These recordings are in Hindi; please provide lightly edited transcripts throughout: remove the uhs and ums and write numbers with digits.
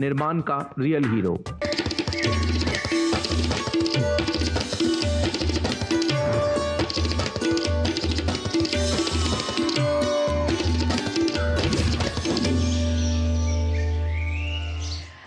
निर्माण का रियल हीरो।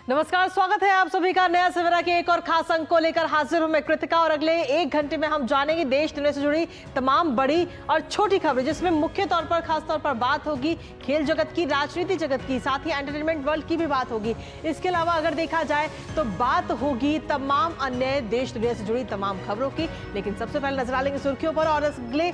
नमस्कार, स्वागत है आप सभी का नया सवेरा के एक और खास अंक को लेकर हाजिर हूं मैं कृतिका। और अगले एक घंटे में हम जानेंगे देश दुनिया से जुड़ी तमाम बड़ी और छोटी खबरें, जिसमें मुख्य तौर पर खास तौर पर बात होगी खेल जगत की, राजनीति जगत की, साथ ही एंटरटेनमेंट वर्ल्ड की भी बात होगी। इसके अलावा अगर देखा जाए तो बात होगी तमाम अन्य देश दुनिया से जुड़ी तमाम खबरों की। लेकिन सबसे पहले नजर डालेंगे सुर्खियों पर, और अगले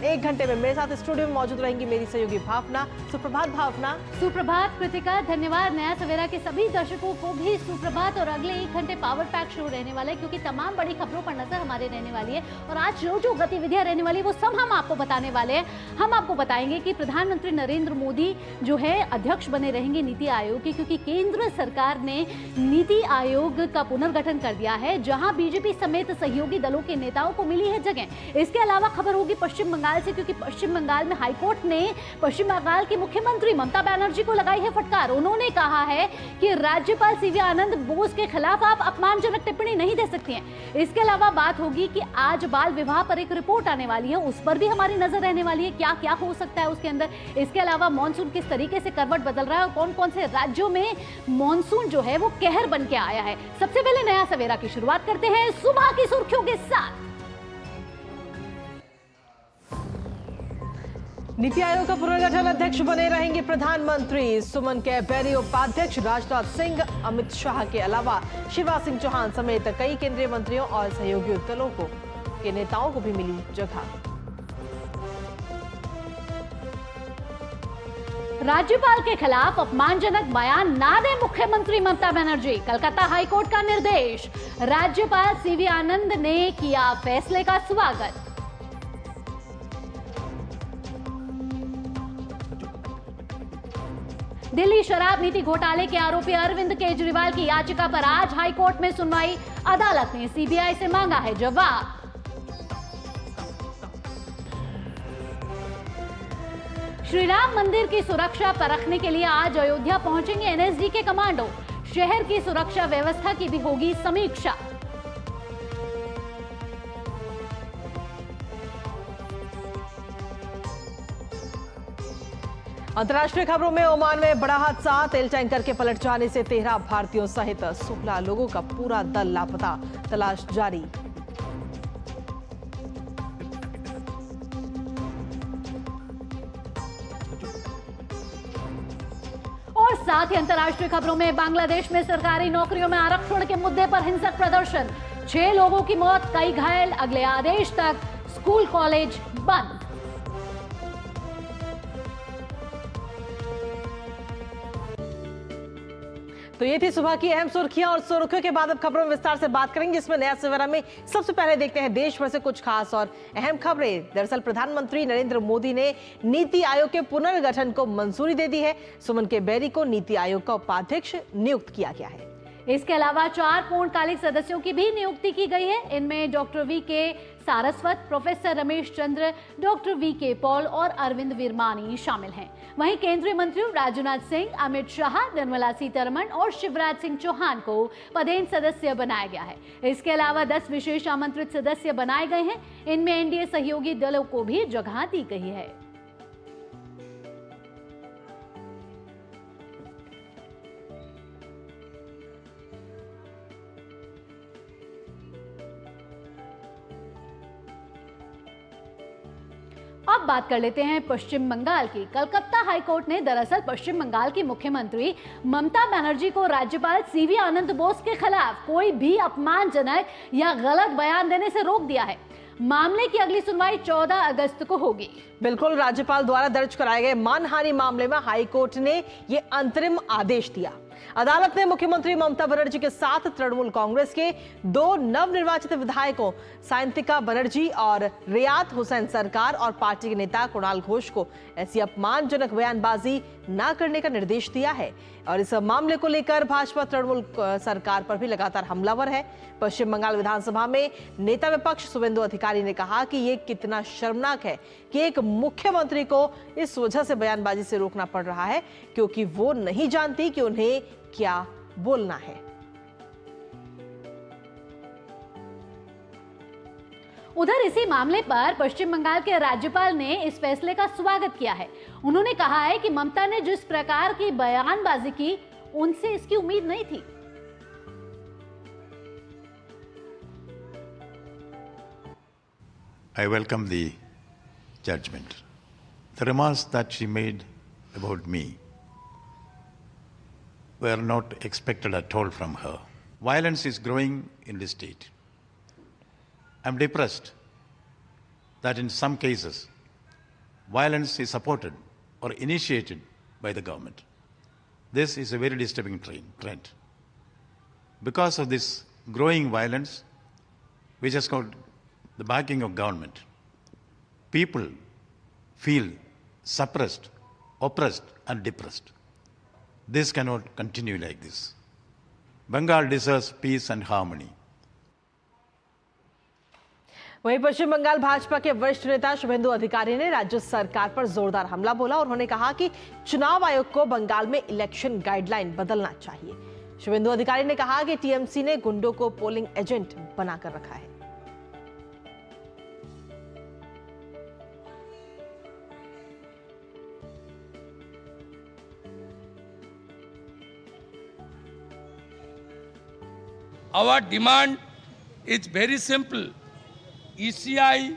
एक घंटे में मेरे साथ स्टूडियो में मौजूद रहेंगी मेरी सहयोगी भावना। सुप्रभात भावना। सुप्रभात कृतिका, धन्यवाद। नया सवेरा के सभी दर्शकों को भी सुप्रभात। और अगले एक घंटे पावर पैक शो रहने वाला है, क्योंकि तमाम बड़ी खबरों पर नजर हमारे रहने वाली है। और आज जो गतिविधियां रहने वाली है वो सब हम आपको बताने वाले हैं। हम आपको बताएंगे कि प्रधानमंत्री नरेंद्र मोदी जो है अध्यक्ष बने रहेंगे नीति आयोग के, क्योंकि केंद्र सरकार ने नीति आयोग का पुनर्गठन कर दिया है, जहां बीजेपी समेत सहयोगी दलों के नेताओं को मिली है जगह। इसके अलावा खबर होगी पश्चिम बंगाल से, क्योंकि पश्चिम बंगाल में हाईकोर्ट ने पश्चिम बंगाल की मुख्यमंत्री ममता बनर्जी को लगाई है फटकार। उन्होंने कहा है कि राज्यपाल सीवी आनंद बोस के खिलाफ आप अपमानजनक टिप्पणी नहीं दे सकती हैं। इसके अलावा बात होगी कि आज बाल विवाह पर एक रिपोर्ट आने वाली है, उस पर भी हमारी नजर रहने वाली है, क्या क्या हो सकता है उसके अंदर। इसके अलावा मॉनसून किस तरीके से करवट बदल रहा है और कौन कौन से राज्यों में मॉनसून जो है वो कहर बन के आया है। सबसे पहले नया सवेरा की शुरुआत करते हैं सुबह की सुर्खियों के साथ। नीति आयोग का पुनर्गठन, अध्यक्ष बने रहेंगे प्रधानमंत्री। सुमन के बेरी उपाध्यक्ष, राजनाथ सिंह, अमित शाह के अलावा शिवराज सिंह चौहान समेत कई केंद्रीय मंत्रियों और सहयोगी दलों के नेताओं को भी मिली जगह। राज्यपाल के खिलाफ अपमानजनक बयान ना दे मुख्यमंत्री ममता बनर्जी, कलकत्ता हाईकोर्ट का निर्देश। राज्यपाल सीवी आनंद ने किया फैसले का स्वागत। दिल्ली शराब नीति घोटाले के आरोपी अरविंद केजरीवाल की याचिका पर आज हाईकोर्ट में सुनवाई। अदालत ने सीबीआई से मांगा है जवाब। श्री राम मंदिर की सुरक्षा परखने के लिए आज अयोध्या पहुंचेंगे एनएसजी के कमांडो। शहर की सुरक्षा व्यवस्था की भी होगी समीक्षा। अंतर्राष्ट्रीय खबरों में ओमान में बड़ा हादसा, तेल टैंकर के पलट जाने से 13 भारतीयों सहित 16 लोगों का पूरा दल लापता, तलाश जारी। और साथ ही अंतर्राष्ट्रीय खबरों में बांग्लादेश में सरकारी नौकरियों में आरक्षण के मुद्दे पर हिंसक प्रदर्शन, 6 लोगों की मौत, कई घायल, अगले आदेश तक स्कूल कॉलेज बंद। तो ये थी सुबह की अहम सुर्खियां, और सुर्खियों के बाद अब खबरों में विस्तार से बात करेंगे, जिसमें नया सवेरा में सबसे पहले देखते हैं देश भर से कुछ खास और अहम खबरें। दरअसल प्रधानमंत्री नरेंद्र मोदी ने नीति आयोग के पुनर्गठन को मंजूरी दे दी है। सुमन के बेरी को नीति आयोग का उपाध्यक्ष नियुक्त किया गया है। इसके अलावा 4 पूर्णकालिक सदस्यों की भी नियुक्ति की गई है। इनमें डॉक्टर वी के Saraswat, professor Ramesh Chandra, doctor V के पॉल और अरविंद विरमानी शामिल हैं। वहीं केंद्रीय मंत्रियों राजनाथ सिंह, अमित शाह, निर्मला सीतारमण और शिवराज सिंह चौहान को पदेन सदस्य बनाया गया है। इसके अलावा 10 विशेष आमंत्रित सदस्य बनाए गए हैं। इनमें एनडीए सहयोगी दलों को भी जगह दी गई है। अब बात कर लेते हैं पश्चिम बंगाल की। कलकत्ता हाईकोर्ट ने दरअसल पश्चिम बंगाल की मुख्यमंत्री ममता बनर्जी को राज्यपाल सीवी आनंद बोस के खिलाफ कोई भी अपमानजनक या गलत बयान देने से रोक दिया है। मामले की अगली सुनवाई 14 अगस्त को होगी। बिल्कुल, राज्यपाल द्वारा दर्ज कराए गए मानहानि मामले में हाईकोर्ट ने ये अंतरिम आदेश दिया। अदालत ने मुख्यमंत्री ममता बनर्जी के साथ तृणमूल कांग्रेस के 2 नवनिर्वाचित विधायकों सायंतिका बनर्जी और रियात हुसैन सरकार और पार्टी के नेता कुणाल घोष को ऐसी अपमानजनक बयानबाजी न करने का निर्देश दिया है। और इस मामले को लेकर भाजपा तृणमूल सरकार पर भी लगातार हमलावर है। पश्चिम बंगाल विधानसभा में नेता विपक्ष शुभेंदु अधिकारी ने कहा कि ये कितना शर्मनाक है कि एक मुख्यमंत्री को इस वजह से बयानबाजी से रोकना पड़ रहा है क्योंकि वो नहीं जानती कि उन्हें क्या बोलना है। उधर इसी मामले पर पश्चिम बंगाल के राज्यपाल ने इस फैसले का स्वागत किया है। उन्होंने कहा है कि ममता ने जिस प्रकार की बयानबाजी की, उनसे इसकी उम्मीद नहीं थी। I welcome the judgment. The remarks that she made about me were not expected at all from her. Violence is growing in this state. I'm depressed that in some cases, violence is supported or initiated by the government. This is a very disturbing trend. Because of this growing violence, which has got the backing of government, people feel suppressed, oppressed, and depressed. This cannot continue like this. Bengal deserves peace and harmony. वहीं पश्चिम बंगाल भाजपा के वरिष्ठ नेता शुभेंदु अधिकारी ने राज्य सरकार पर जोरदार हमला बोला और उन्होंने कहा कि चुनाव आयोग को बंगाल में इलेक्शन गाइडलाइन बदलना चाहिए। शुभेंदु अधिकारी ने कहा कि टीएमसी ने गुंडों को पोलिंग एजेंट बनाकर रखा है। Our demand is very simple. ECI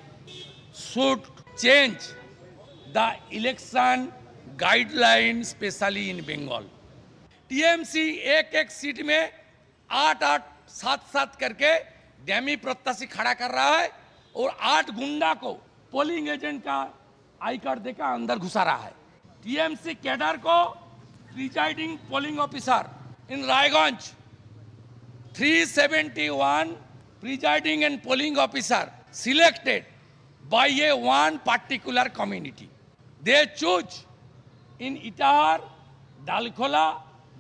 should change the election guidelines, especially in Bengal. TMC एक सीट में 8-8, 7-7 करके डैमी प्रत्याशी खड़ा कर रहा है और 8 गुंडा को पोलिंग एजेंट का आई कार्ड देकर अंदर घुसा रहा है। TMC कैडर को presiding polling officer in Raiganj 371 presiding and polling officer selected by a one particular community. They choose in Itahar, Dalkola,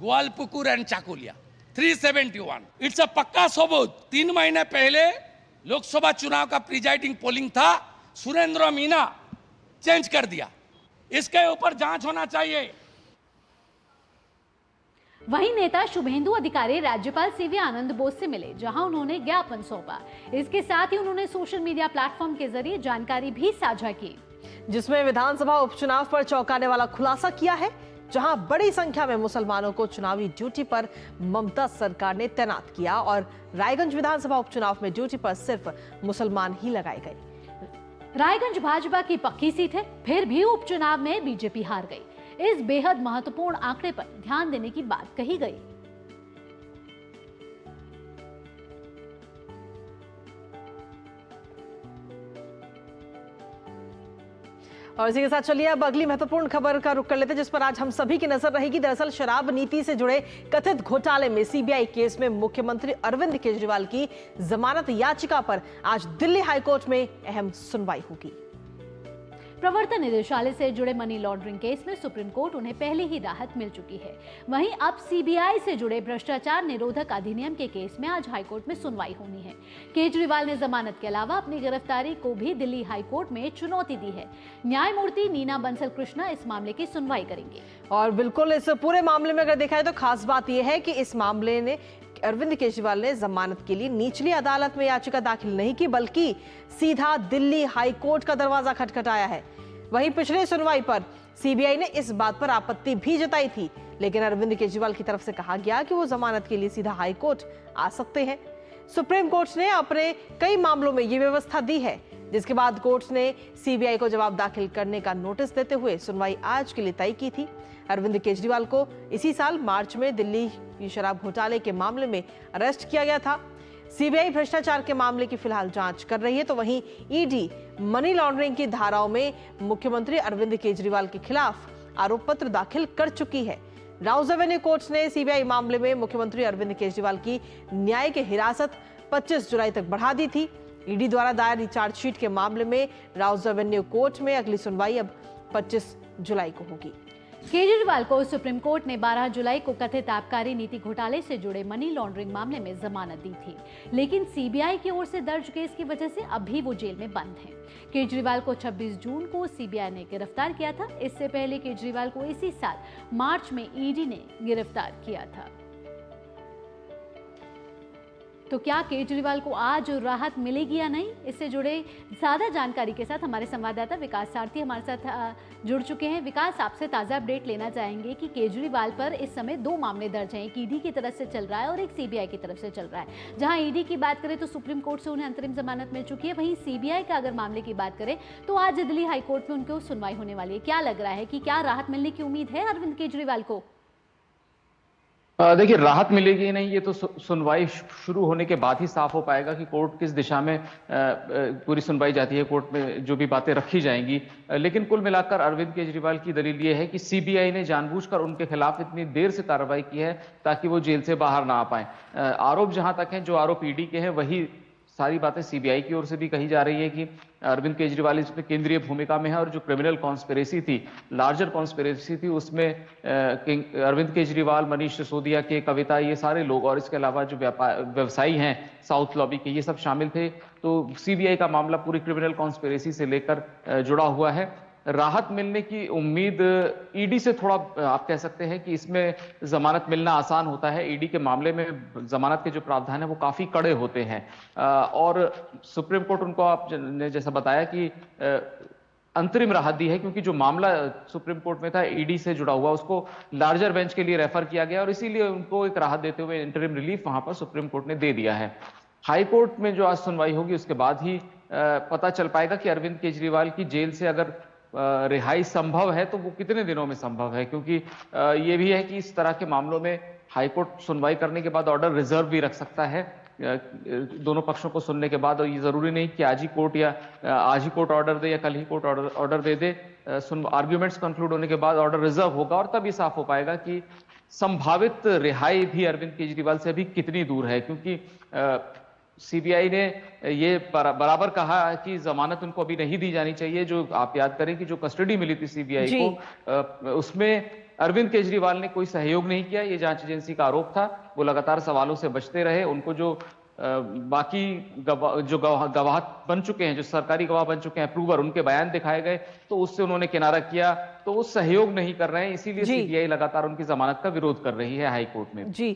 Gwalpukur and Chakulia. 371. It's a पक्का सबूत। 3 महीने पहले लोकसभा चुनाव का प्रिजाइडिंग पोलिंग था, सुरेंद्र मीना चेंज कर दिया। इसके ऊपर जांच होना चाहिए। वहीं नेता शुभेंदु अधिकारी राज्यपाल सीवी आनंद बोस से मिले, जहां उन्होंने ज्ञापन सौंपा। इसके साथ ही उन्होंने सोशल मीडिया प्लेटफॉर्म के जरिए जानकारी भी साझा की, जिसमें विधानसभा उपचुनाव पर चौंकाने वाला खुलासा किया है, जहां बड़ी संख्या में मुसलमानों को चुनावी ड्यूटी पर ममता सरकार ने तैनात किया और रायगंज विधानसभा उपचुनाव में ड्यूटी पर सिर्फ मुसलमान ही लगाए गए। रायगंज भाजपा की पक्की सीट है, फिर भी उपचुनाव में बीजेपी हार गई। इस बेहद महत्वपूर्ण आंकड़े पर ध्यान देने की बात कही गई। और इसी के साथ चलिए अब अगली महत्वपूर्ण खबर का रुख कर लेते हैं, जिस पर आज हम सभी की नजर रहेगी। दरअसल शराब नीति से जुड़े कथित घोटाले में सीबीआई केस में मुख्यमंत्री अरविंद केजरीवाल की जमानत याचिका पर आज दिल्ली हाईकोर्ट में अहम सुनवाई होगी। प्रवर्तन निदेशालय से जुड़े मनी लॉन्ड्रिंग केस में सुप्रीम कोर्ट उन्हें पहले ही राहत मिल चुकी है। वहीं अब सीबीआई से जुड़े भ्रष्टाचार निरोधक अधिनियम के केस में आज हाईकोर्ट में सुनवाई होनी है। केजरीवाल ने जमानत के अलावा अपनी गिरफ्तारी को भी दिल्ली हाईकोर्ट में चुनौती दी है। न्यायमूर्ति नीना बंसल कृष्णा इस मामले की सुनवाई करेंगे। और बिल्कुल इस पूरे मामले में अगर देखा जाए तो खास बात यह है कि इस मामले ने अरविंद केजरीवाल ने जमानत के लिए निचली अदालत में याचिका दाखिल नहीं की, बल्कि सीधा दिल्ली हाईकोर्ट का दरवाजा खटखटाया है। वहीं पिछले सुनवाई पर सीबीआई ने इस बात पर आपत्ति भी जताई थी, लेकिन अरविंद केजरीवाल की तरफ से कहा गया कि वो जमानत के लिए सीधा हाईकोर्ट आ सकते हैं। सुप्रीम कोर्ट ने अपने कई मामलों में ये व्यवस्था दी है, जिसके बाद कोर्ट ने सीबीआई को जवाब दाखिल करने का नोटिस देते हुए सुनवाई आज के लिए तय की थी। अरविंद केजरीवाल को इसी साल मार्च में दिल्ली शराब घोटाले के मामले में अरेस्ट किया गया था। सीबीआई भ्रष्टाचार के मामले की फिलहाल जांच कर रही है, तो वहीं ईडी मनी लॉन्ड्रिंग की धाराओं में मुख्यमंत्री अरविंद केजरीवाल के खिलाफ आरोप पत्र दाखिल कर चुकी है। राउज एवेन्यू कोर्ट ने सीबीआई मामले में मुख्यमंत्री अरविंद केजरीवाल की न्यायिक हिरासत 25 जुलाई तक बढ़ा दी थी। ईडी द्वारा दायर चार्जशीट के मामले में राउज एवेन्यू कोर्ट में अगली सुनवाई अब 25 जुलाई को होगी। केजरीवाल को सुप्रीम कोर्ट ने 12 जुलाई को कथित आबकारी नीति घोटाले से जुड़े मनी लॉन्ड्रिंग मामले में जमानत दी थी, लेकिन सीबीआई की ओर से दर्ज केस की वजह से अभी वो जेल में बंद हैं। केजरीवाल को 26 जून को सीबीआई ने गिरफ्तार किया था। इससे पहले केजरीवाल को इसी साल मार्च में ईडी ने गिरफ्तार किया था। तो क्या केजरीवाल को आज राहत मिलेगी या नहीं, इससे जुड़े ज़्यादा जानकारी के साथ हमारे संवाददाता विकास सारथी हमारे साथ जुड़ चुके हैं। विकास, आपसे ताज़ा अपडेट लेना चाहेंगे कि केजरीवाल पर इस समय 2 मामले दर्ज हैं, एक ईडी की तरफ से चल रहा है और एक सीबीआई की तरफ से चल रहा है। जहां ईडी की बात करें तो सुप्रीम कोर्ट से उन्हें अंतरिम जमानत मिल चुकी है, वहीं सीबीआई का अगर मामले की बात करें तो आज दिल्ली हाईकोर्ट में उनको सुनवाई होने वाली है। क्या लग रहा है कि क्या राहत मिलने की उम्मीद है अरविंद केजरीवाल को? देखिए, राहत मिलेगी नहीं ये तो सुनवाई शुरू होने के बाद ही साफ हो पाएगा कि कोर्ट किस दिशा में पूरी सुनवाई जाती है, कोर्ट में जो भी बातें रखी जाएंगी। लेकिन कुल मिलाकर अरविंद केजरीवाल की दलील ये है कि सीबीआई ने जानबूझकर उनके खिलाफ इतनी देर से कार्रवाई की है ताकि वो जेल से बाहर ना आ पाए। आरोप जहां तक हैं, जो आरोप ईडी के हैं, वही सारी बातें सीबीआई की ओर से भी कही जा रही है कि अरविंद केजरीवाल इसमें केंद्रीय भूमिका में है और जो क्रिमिनल कॉन्स्पिरेसी थी, लार्जर कॉन्स्पिरेसी थी, उसमें अरविंद केजरीवाल, मनीष सिसोदिया के, कविता, ये सारे लोग और इसके अलावा जो व्यवसायी हैं साउथ लॉबी के, ये सब शामिल थे। तो सीबीआई का मामला पूरी क्रिमिनल कॉन्स्पिरेसी से लेकर जुड़ा हुआ है। राहत मिलने की उम्मीद ईडी से थोड़ा आप कह सकते हैं कि इसमें जमानत मिलना आसान होता है। ईडी के मामले में जमानत के जो प्रावधान है वो काफी कड़े होते हैं और सुप्रीम कोर्ट उनको आपने जैसा बताया कि अंतरिम राहत दी है, क्योंकि जो मामला सुप्रीम कोर्ट में था ईडी से जुड़ा हुआ, उसको लार्जर बेंच के लिए रेफर किया गया और इसीलिए उनको एक राहत देते हुए इंटरिम रिलीफ वहां पर सुप्रीम कोर्ट ने दे दिया है। हाई कोर्ट में जो आज सुनवाई होगी उसके बाद ही पता चल पाएगा कि अरविंद केजरीवाल की जेल से अगर रिहाई संभव है तो वो कितने दिनों में संभव है, क्योंकि ये भी है कि इस तरह के मामलों में हाईकोर्ट सुनवाई करने के बाद ऑर्डर रिजर्व भी रख सकता है दोनों पक्षों को सुनने के बाद। और ये जरूरी नहीं कि आज ही कोर्ट ऑर्डर दे या कल ही कोर्ट ऑर्डर दे दे। आर्ग्यूमेंट्स कंक्लूड होने के बाद ऑर्डर रिजर्व होगा और तब ये साफ हो पाएगा कि संभावित रिहाई भी अरविंद केजरीवाल से अभी कितनी दूर है, क्योंकि सीबीआई ने ये बराबर कहा कि जमानत उनको अभी नहीं दी जानी चाहिए। जो आप याद करें कि जो कस्टडी मिली थी सीबीआई को, उसमें अरविंद केजरीवाल ने कोई सहयोग नहीं किया, ये जांच एजेंसी का आरोप था। वो लगातार सवालों से बचते रहे। उनको जो बाकी गवाह बन चुके हैं, जो सरकारी गवाह बन चुके हैं, अप्रूवर, उनके बयान दिखाए गए तो उससे उन्होंने किनारा किया, तो वो सहयोग नहीं कर रहे हैं। इसीलिए सीबीआई लगातार उनकी जमानत का विरोध कर रही है हाई कोर्ट में। जी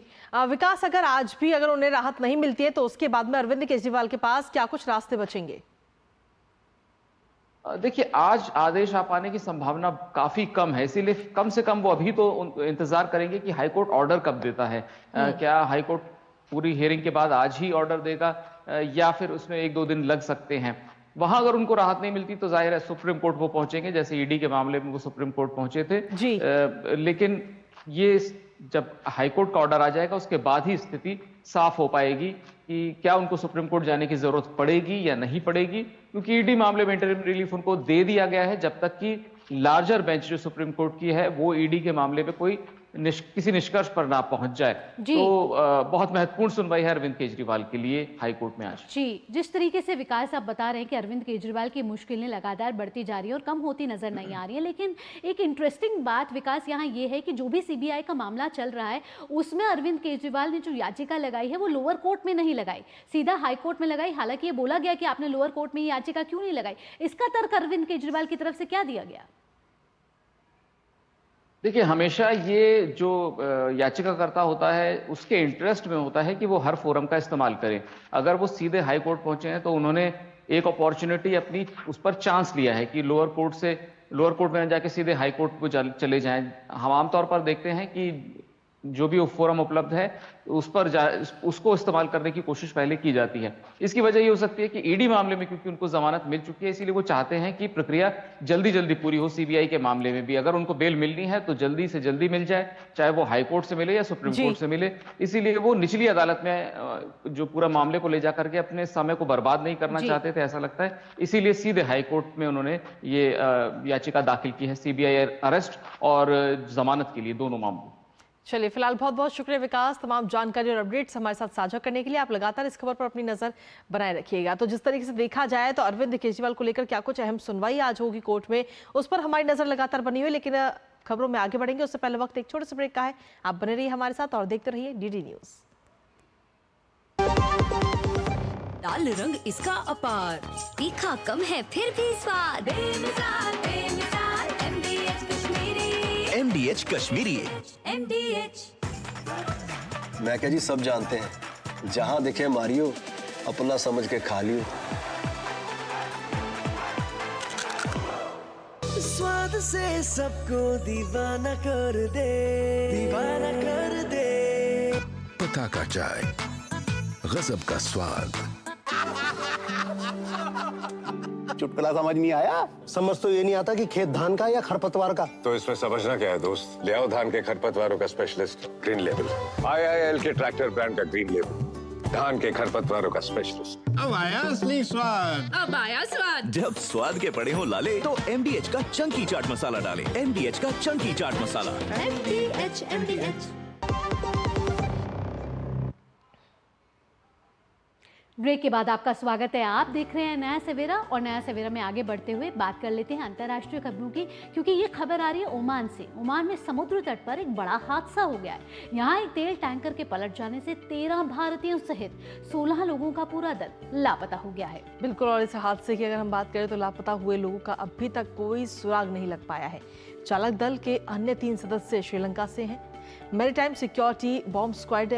विकास, अगर आज भी अगर उन्हें राहत नहीं मिलती है तो उसके बाद में अरविंद केजरीवाल के पास क्या कुछ रास्ते बचेंगे? देखिए, आज आदेश आ पाने की संभावना काफी कम है, इसीलिए कम से कम वो अभी तो इंतजार करेंगे कि हाईकोर्ट ऑर्डर कब देता है। क्या हाईकोर्ट पूरी हियरिंग के बाद आज ही ऑर्डर देगा या फिर उसमें 1-2 दिन लग सकते हैं। वहां अगर उनको राहत नहीं मिलती तो जाहिर है सुप्रीम कोर्ट वो पहुंचेंगे, जैसे ईडी के मामले में वो सुप्रीम कोर्ट पहुंचे थे। लेकिन ये जब हाईकोर्ट का ऑर्डर आ जाएगा उसके बाद ही स्थिति साफ हो पाएगी कि क्या उनको सुप्रीम कोर्ट जाने की जरूरत पड़ेगी या नहीं पड़ेगी, क्योंकि ईडी मामले में इंटरिम रिलीफ उनको दे दिया गया है जब तक कि लार्जर बेंच जो सुप्रीम कोर्ट की है वो ईडी के मामले में कोई किसी निष्कर्ष पर ना पहुंच जाए। तो बहुत महत्वपूर्ण सुनवाई है अरविंद केजरीवाल के लिए हाई कोर्ट में आज। जी, जिस तरीके से विकास आप बता रहे हैं कि अरविंद केजरीवाल की मुश्किलें लगातार बढ़ती जा रही है और कम होती नजर नहीं आ रही है, लेकिन एक इंटरेस्टिंग बात विकास यहाँ ये है कि जो भी सीबीआई का मामला चल रहा है उसमें अरविंद केजरीवाल ने जो याचिका लगाई है वो लोअर कोर्ट में नहीं लगाई, सीधा हाई कोर्ट में लगाई। हालांकि ये बोला गया कि आपने लोअर कोर्ट में ये याचिका क्यों नहीं लगाई, इसका तर्क अरविंद केजरीवाल की तरफ से क्या दिया गया? देखिए, हमेशा ये जो याचिकाकर्ता होता है उसके इंटरेस्ट में होता है कि वो हर फोरम का इस्तेमाल करे। अगर वो सीधे हाई कोर्ट पहुंचे हैं तो उन्होंने एक अपॉर्चुनिटी अपनी उस पर चांस लिया है कि लोअर कोर्ट में जाके सीधे हाई कोर्ट को चले जाएं। हम आमतौर पर देखते हैं कि जो भी फोरम उपलब्ध है उस पर उसको इस्तेमाल करने की कोशिश पहले की जाती है। इसकी वजह ये हो सकती है कि ईडी मामले में क्योंकि उनको जमानत मिल चुकी है, इसीलिए वो चाहते हैं कि प्रक्रिया जल्दी पूरी हो। सीबीआई के मामले में भी अगर उनको बेल मिलनी है तो जल्दी से जल्दी मिल जाए, चाहे वो हाई कोर्ट से मिले या सुप्रीम कोर्ट से मिले। इसीलिए वो निचली अदालत में जो पूरा मामले को ले जाकर के अपने समय को बर्बाद नहीं करना चाहते थे, ऐसा लगता है। इसीलिए सीधे हाई कोर्ट में उन्होंने ये याचिका दाखिल की है, सीबीआई अरेस्ट और जमानत के लिए, दोनों मामलों। चलिए, फिलहाल बहुत बहुत शुक्रिया विकास, तमाम जानकारी और अपडेट्स हमारे साथ साझा करने के लिए। आप लगातार इस खबर पर अपनी नजर बनाए रखिएगा। तो जिस तरीके से देखा जाए तो अरविंद केजरीवाल को लेकर क्या कुछ अहम सुनवाई आज होगी कोर्ट में, उस पर हमारी नजर लगातार बनी हुई। लेकिन खबरों में आगे बढ़ेंगे उससे पहले वक्त एक छोटे से ब्रेक का है। आप बने रहिए हमारे साथ और देखते रहिए डीडी न्यूज। लाल रंग इसका अपार, तीखा कम है फिर भी स्वाद, MDH कश्मीरी। MDH। मैं क्या जी, सब जानते हैं जहां दिखे मारियो, अपना समझ के खा लियो। स्वाद से सबको दीवाना कर दे, दीवाना कर दे। पता का चाय, गजब का स्वाद। चुटकुला समझ नहीं आया? समझ तो ये नहीं आता कि खेत धान का या खरपतवार का। तो इसमें समझना क्या है दोस्त? ले आओ धान के खरपतवारों का स्पेशलिस्ट ग्रीन लेवल, IIL के ट्रैक्टर ब्रांड का ग्रीन लेवल, धान के खरपतवारों का स्पेशलिस्ट। अब आया असली स्वाद। अब आया स्वाद। जब स्वाद के पड़े हो लाले तो MDH का चंकी चाट मसाला डालें। MDH का चंकी चाट मसाला। MDH। ब्रेक के बाद आपका स्वागत है। आप देख रहे हैं नया सवेरा, और नया सवेरा में आगे बढ़ते हुए बात कर लेते हैं अंतर्राष्ट्रीय खबरों की, क्योंकि ये खबर आ रही है ओमान से। ओमान में समुद्र तट पर एक बड़ा हादसा हो गया है। यहाँ एक तेल टैंकर के पलट जाने से 13 भारतीयों सहित 16 लोगों का पूरा दल लापता हो गया है। बिल्कुल, और इस हादसे की अगर हम बात करें तो लापता हुए लोगों का अभी तक कोई सुराग नहीं लग पाया है। चालक दल के अन्य 3 सदस्य श्रीलंका से हैं। Maritime security bomb squad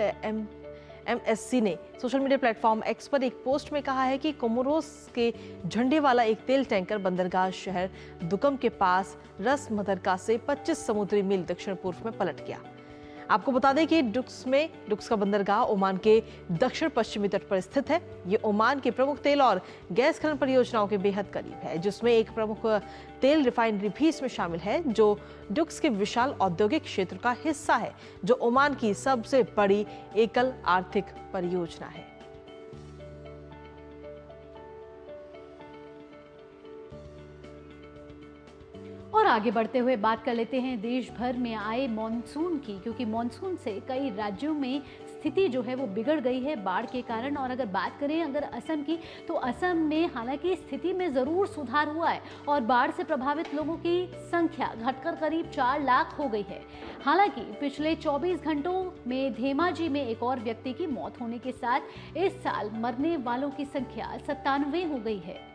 MSC ने सोशल मीडिया प्लेटफॉर्म X पर एक पोस्ट में कहा है कि कोमोरोस के झंडे वाला एक तेल टैंकर बंदरगाह शहर दुकम के पास रस मदरका से 25 समुद्री मील दक्षिण पूर्व में पलट गया। आपको बता दें कि डुक्स का बंदरगाह ओमान के दक्षिण पश्चिमी तट पर स्थित है। ये ओमान के प्रमुख तेल और गैस खनन परियोजनाओं के बेहद करीब है, जिसमें एक प्रमुख तेल रिफाइनरी भी इसमें शामिल है, जो डुक्स के विशाल औद्योगिक क्षेत्र का हिस्सा है, जो ओमान की सबसे बड़ी एकल आर्थिक परियोजना है। और आगे बढ़ते हुए बात कर लेते हैं देश भर में आए मॉनसून की, क्योंकि मॉनसून से कई राज्यों में स्थिति जो है वो बिगड़ गई है बाढ़ के कारण। और अगर बात करें अगर असम की, तो असम में हालांकि स्थिति में ज़रूर सुधार हुआ है और बाढ़ से प्रभावित लोगों की संख्या घटकर करीब 4 लाख हो गई है। हालांकि पिछले 24 घंटों में धेमाजी में एक और व्यक्ति की मौत होने के साथ इस साल मरने वालों की संख्या 97 हो गई है।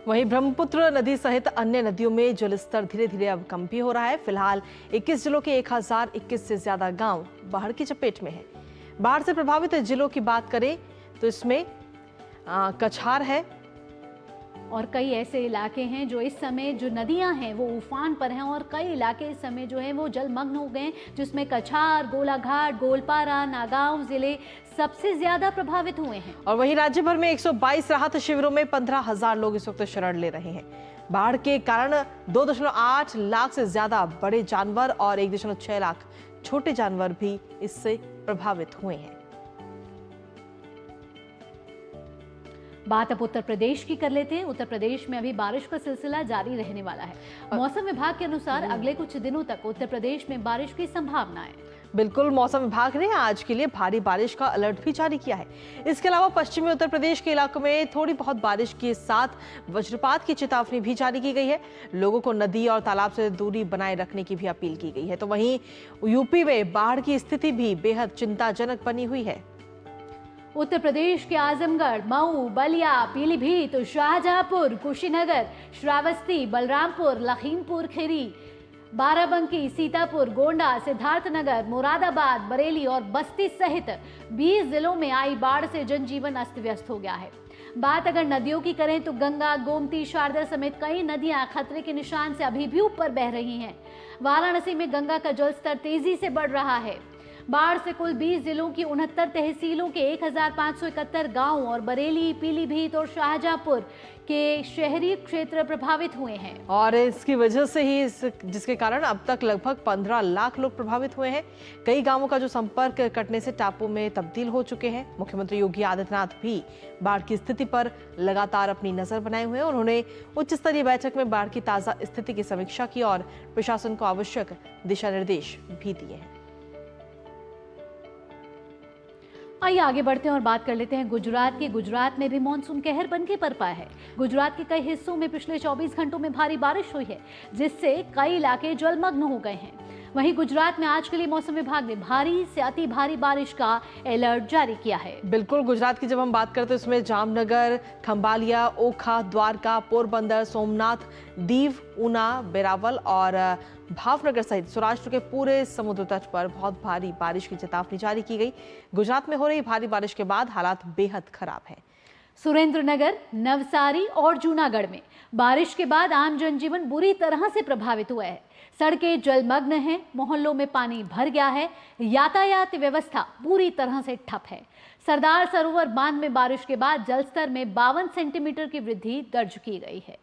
वहीं ब्रह्मपुत्र नदी सहित अन्य नदियों में जलस्तर धीरे धीरे अब कम भी हो रहा है। फिलहाल 21 जिलों के 1021 से ज्यादा गांव बाढ़ की चपेट में है। बाढ़ से प्रभावित जिलों की बात करें तो इसमें कछार है, और कई ऐसे इलाके हैं जो इस समय जो नदियां हैं वो उफान पर हैं, और कई इलाके इस समय जो हैं वो जलमग्न हो गए, जिसमें कछार, गोलाघाट, गोलपारा, नागांव जिले सबसे ज्यादा प्रभावित हुए हैं। और वहीं राज्य भर में 122 राहत शिविरों में 15,000 लोग इस वक्त शरण ले रहे हैं। बाढ़ के कारण 2.8 लाख से ज्यादा बड़े जानवर और 1.6 लाख छोटे जानवर भी इससे प्रभावित हुए हैं। बात अब उत्तर प्रदेश की कर लेते हैं। उत्तर प्रदेश में अभी बारिश का सिलसिला जारी रहने वाला है। मौसम विभाग के अनुसार अगले कुछ दिनों तक उत्तर प्रदेश में बारिश की संभावना है। बिल्कुल, मौसम विभाग ने आज के लिए भारी बारिश का अलर्ट भी जारी किया है। इसके अलावा पश्चिमी उत्तर प्रदेश के इलाकों में थोड़ी बहुत बारिश के साथ वज्रपात की चेतावनी भी जारी की गई है। लोगों को नदी और तालाब से दूरी बनाए रखने की भी अपील की गई है। तो वहीं यूपी में बाढ़ की स्थिति भी बेहद चिंताजनक बनी हुई है। उत्तर प्रदेश के आजमगढ़, मऊ, बलिया, पीलीभीत, शाहजहांपुर, कुशीनगर, श्रावस्ती, बलरामपुर, लखीमपुर खीरी, बाराबंकी, सीतापुर, गोंडा, सिद्धार्थनगर, मुरादाबाद, बरेली और बस्ती सहित 20 जिलों में आई बाढ़ से जनजीवन अस्त व्यस्त हो गया है। बात अगर नदियों की करें तो गंगा, गोमती, शारदा समेत कई नदियां खतरे के निशान से अभी भी ऊपर बह रही हैं। वाराणसी में गंगा का जलस्तर तेजी से बढ़ रहा है। बाढ़ से कुल 20 जिलों की 69 तहसीलों के 1571 गांव और बरेली, पीलीभीत और शाहजहांपुर के शहरी क्षेत्र प्रभावित हुए हैं। और इसकी वजह से ही जिसके कारण अब तक लगभग 15 लाख लोग प्रभावित हुए हैं। कई गांवों का जो संपर्क कटने से टापू में तब्दील हो चुके हैं। मुख्यमंत्री योगी आदित्यनाथ भी बाढ़ की स्थिति पर लगातार अपनी नजर बनाए हुए हैं। उन्होंने उच्च स्तरीय बैठक में बाढ़ की ताजा स्थिति की समीक्षा की और प्रशासन को आवश्यक दिशा निर्देश भी दिए हैं। आइए आगे बढ़ते हैं और बात कर लेते हैं गुजरात की। गुजरात में भी मानसून कहर बनके बरपा है। गुजरात के कई हिस्सों में पिछले 24 घंटों में भारी बारिश हुई है, जिससे कई इलाके जलमग्न हो गए हैं। वहीं गुजरात में आज के लिए मौसम विभाग ने भारी से अति भारी बारिश का अलर्ट जारी किया है। बिल्कुल, गुजरात की जब हम बात करते हैं उसमें जामनगर, खंभालिया, ओखा, द्वारका, पोरबंदर, सोमनाथ, दीव, ऊना, वेरावल और भावनगर सहित सौराष्ट्र के पूरे समुद्र तट पर बहुत भारी बारिश की चेतावनी जारी की गई। गुजरात में हो रही भारी बारिश के बाद हालात बेहद खराब हैं। सुरेंद्रनगर, नवसारी और जूनागढ़ में बारिश के बाद आम जनजीवन बुरी तरह से प्रभावित हुआ है। सड़कें जलमग्न हैं, मोहल्लों में पानी भर गया है, यातायात व्यवस्था पूरी तरह से ठप है। सरदार सरोवर बांध में बारिश के बाद जलस्तर में 52 सेंटीमीटर की वृद्धि दर्ज की गई है।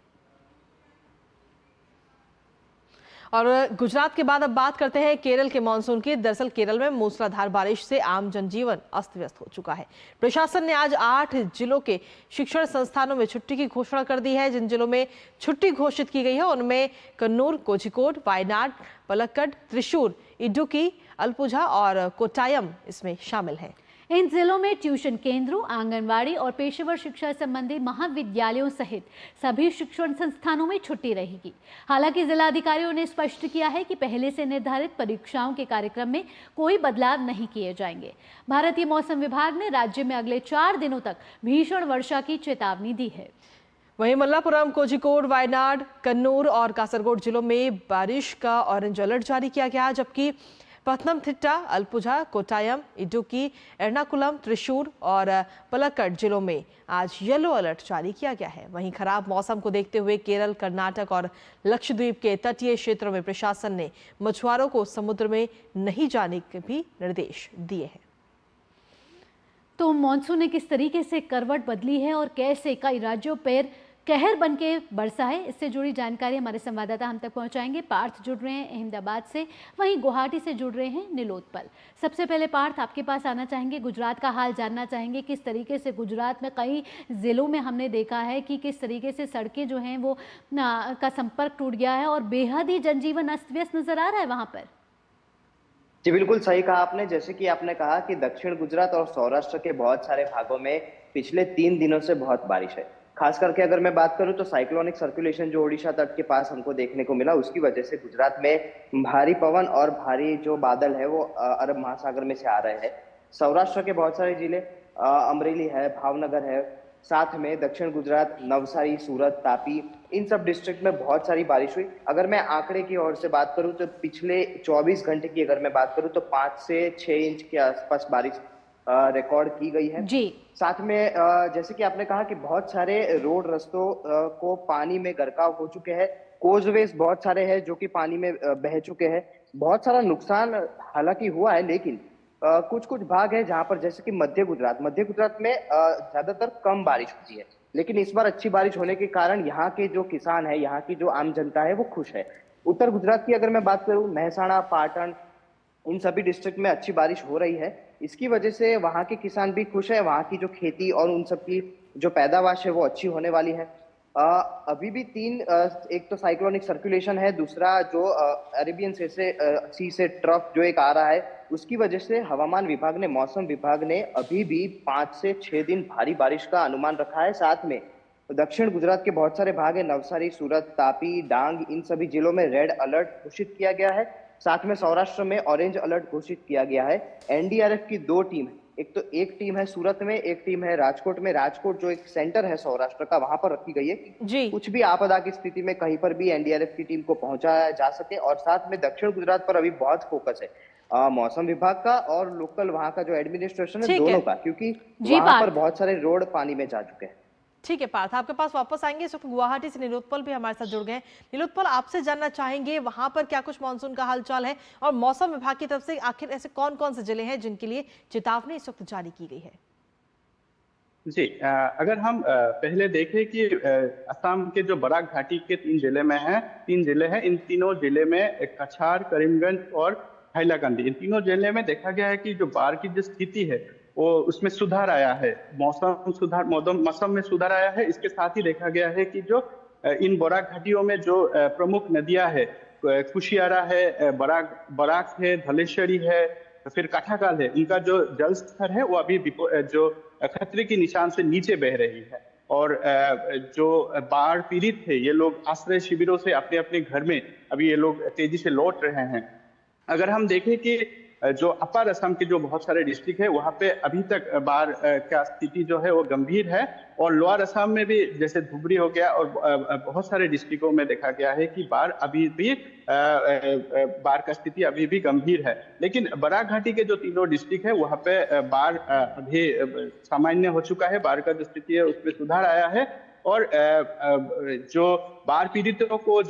और गुजरात के बाद अब बात करते हैं केरल के मानसून की। दरअसल केरल में मूसलाधार बारिश से आम जनजीवन अस्त व्यस्त हो चुका है। प्रशासन ने आज 8 जिलों के शिक्षण संस्थानों में छुट्टी की घोषणा कर दी है। जिन जिलों में छुट्टी घोषित की गई है उनमें कन्नूर, कोझिकोड, वायनाड, पलक्कड, त्रिशूर, इडुक्की, अलपुझा और कोट्टायम इसमें शामिल हैं। इन जिलों में ट्यूशन केंद्रों, आंगनवाड़ी और पेशेवर शिक्षा संबंधी महाविद्यालयों सहित सभी शिक्षण संस्थानों में छुट्टी रहेगी। हालांकि जिलाधिकारियों ने स्पष्ट किया है कि पहले से निर्धारित परीक्षाओं के कार्यक्रम में कोई बदलाव नहीं किए जाएंगे। भारतीय मौसम विभाग ने राज्य में अगले 4 दिनों तक भीषण वर्षा की चेतावनी दी है। वहीं मल्लापुरम, कोझिकोड, वायनाड, कन्नूर और कासरगोड जिलों में बारिश का ऑरेंज अलर्ट जारी किया गया, जबकि पथनमथिट्टा, अलपुझा, कोट्टायम, इडुक्की, एर्नाकुलम, त्रिशूर और पलक्कड जिलों में आज येलो अलर्ट जारी किया गया है। वहीं खराब मौसम को देखते हुए केरल, कर्नाटक और लक्षद्वीप के तटीय क्षेत्रों में प्रशासन ने मछुआरों को समुद्र में नहीं जाने के भी निर्देश दिए हैं। तो मानसून ने किस तरीके से करवट बदली है और कैसे कई राज्यों पर कहर बन के बरसा है, इससे जुड़ी जानकारी हमारे संवाददाता हम तक पहुंचाएंगे। पार्थ जुड़ रहे हैं अहमदाबाद से, वहीं गुवाहाटी से जुड़ रहे हैं निलोत्पल। सबसे पहले पार्थ, आपके पास आना चाहेंगे, गुजरात का हाल जानना चाहेंगे। किस तरीके से गुजरात में कई जिलों में हमने देखा है कि किस तरीके से सड़कें जो हैं वो का संपर्क टूट गया है और बेहद ही जनजीवन अस्त व्यस्त नजर आ रहा है वहां पर। जी बिल्कुल सही कहा आपने। जैसे कि आपने कहा कि दक्षिण गुजरात और सौराष्ट्र के बहुत सारे भागों में पिछले 3 दिनों से बहुत बारिश है। खास करके अगर मैं बात करूं तो साइक्लोनिक सर्कुलेशन जो ओडिशा तट के पास हमको देखने को मिला, उसकी वजह से गुजरात में भारी पवन और भारी जो बादल है वो अरब महासागर में से आ रहे हैं। सौराष्ट्र के बहुत सारे जिले, अमरेली है, भावनगर है, साथ में दक्षिण गुजरात, नवसारी, सूरत, तापी, इन सब डिस्ट्रिक्ट में बहुत सारी बारिश हुई। अगर मैं आंकड़े की ओर से बात करूं तो पिछले 24 घंटे की अगर मैं बात करूं तो 5 से 6 इंच के आसपास बारिश रिकॉर्ड की गई है जी। साथ में जैसे कि आपने कहा कि बहुत सारे रोड रस्तों को पानी में गरकाव हो चुके हैं। कोजवेज बहुत सारे हैं जो कि पानी में बह चुके हैं। बहुत सारा नुकसान हालांकि हुआ है, लेकिन कुछ कुछ भाग है जहां पर, जैसे कि मध्य गुजरात में ज्यादातर कम बारिश होती है, लेकिन इस बार अच्छी बारिश होने के कारण यहाँ के जो किसान है, यहाँ की जो आम जनता है वो खुश है। उत्तर गुजरात की अगर मैं बात करूं, महसाणा, पाटन, इन सभी डिस्ट्रिक्ट में अच्छी बारिश हो रही है। इसकी वजह से वहाँ के किसान भी खुश है। वहाँ की जो खेती और उन सब की जो पैदावार है वो अच्छी होने वाली है। अभी भी 3, एक तो साइक्लोनिक सर्कुलेशन है, दूसरा जो अरेबियन सी से ट्रफ जो एक आ रहा है, उसकी वजह से हवामान विभाग ने, मौसम विभाग ने अभी भी 5 से 6 दिन भारी बारिश का अनुमान रखा है। साथ में दक्षिण गुजरात के बहुत सारे भाग है, नवसारी, सूरत, तापी, डांग, इन सभी जिलों में रेड अलर्ट घोषित किया गया है। साथ में सौराष्ट्र में ऑरेंज अलर्ट घोषित किया गया है। एनडीआरएफ की 2 टीम है, एक टीम है सूरत में, एक टीम है राजकोट में। राजकोट जो एक सेंटर है सौराष्ट्र का, वहां पर रखी गई है कि कुछ भी आपदा की स्थिति में कहीं पर भी एनडीआरएफ की टीम को पहुंचाया जा सके। और साथ में दक्षिण गुजरात पर अभी बहुत फोकस है मौसम विभाग का और लोकल वहां का जो एडमिनिस्ट्रेशन है, दोनों का, क्योंकि वहां पर बहुत सारे रोड पानी में जा चुके हैं। ठीक है पार्थ, आपके पास वापस आएंगे। इस वक्त गुवाहाटी से निलोत्पल भी हमारे साथ जुड़ गए हैं। निलोत्पल, आपसे जानना चाहेंगे वहां पर क्या कुछ मानसून का हालचाल है और मौसम विभाग की तरफ से आखिर ऐसे कौन कौन से जिले हैं जिनके लिए चेतावनी इस वक्त जारी की गई है? जी, अगर हम पहले देखें कि असम के जो बराक घाटी के 3 जिले में हैं, 3 जिले हैं, इन तीनों जिले में कछार, करीमगंज और हैलाकंदी, इन तीनों जिले में देखा गया है कि जो बाढ़ की जो स्थिति है वो उसमें सुधार आया है। मौसम में सुधार आया है। इसके साथ ही देखा गया है कि जो इन बराक घाटियों में जो प्रमुख नदियां है, कुशियारा है, बराक है, धलेश्वरी है, फिर काठाकाल है, इनका जो जल स्तर है वो अभी जो खतरे के निशान से नीचे बह रही है। और जो बाढ़ पीड़ित है, ये लोग आश्रय शिविरों से अपने अपने घर में अभी ये लोग तेजी से लौट रहे हैं। अगर हम देखें कि जो अपर असम के जो बहुत सारे डिस्ट्रिक्ट है वहाँ पे अभी तक बाढ़ का स्थिति जो है वो गंभीर है, और लोअर असम में भी जैसे धुबरी हो गया और बहुत सारे डिस्ट्रिक्टों में देखा गया है कि बाढ़ का स्थिति अभी भी गंभीर है। लेकिन बराक घाटी के जो तीनों डिस्ट्रिक्ट है वहाँ पे बाढ़ अभी सामान्य हो चुका है, बाढ़ का जो स्थिति है उसमें सुधार आया है, और जो बाढ़ पीड़ितों को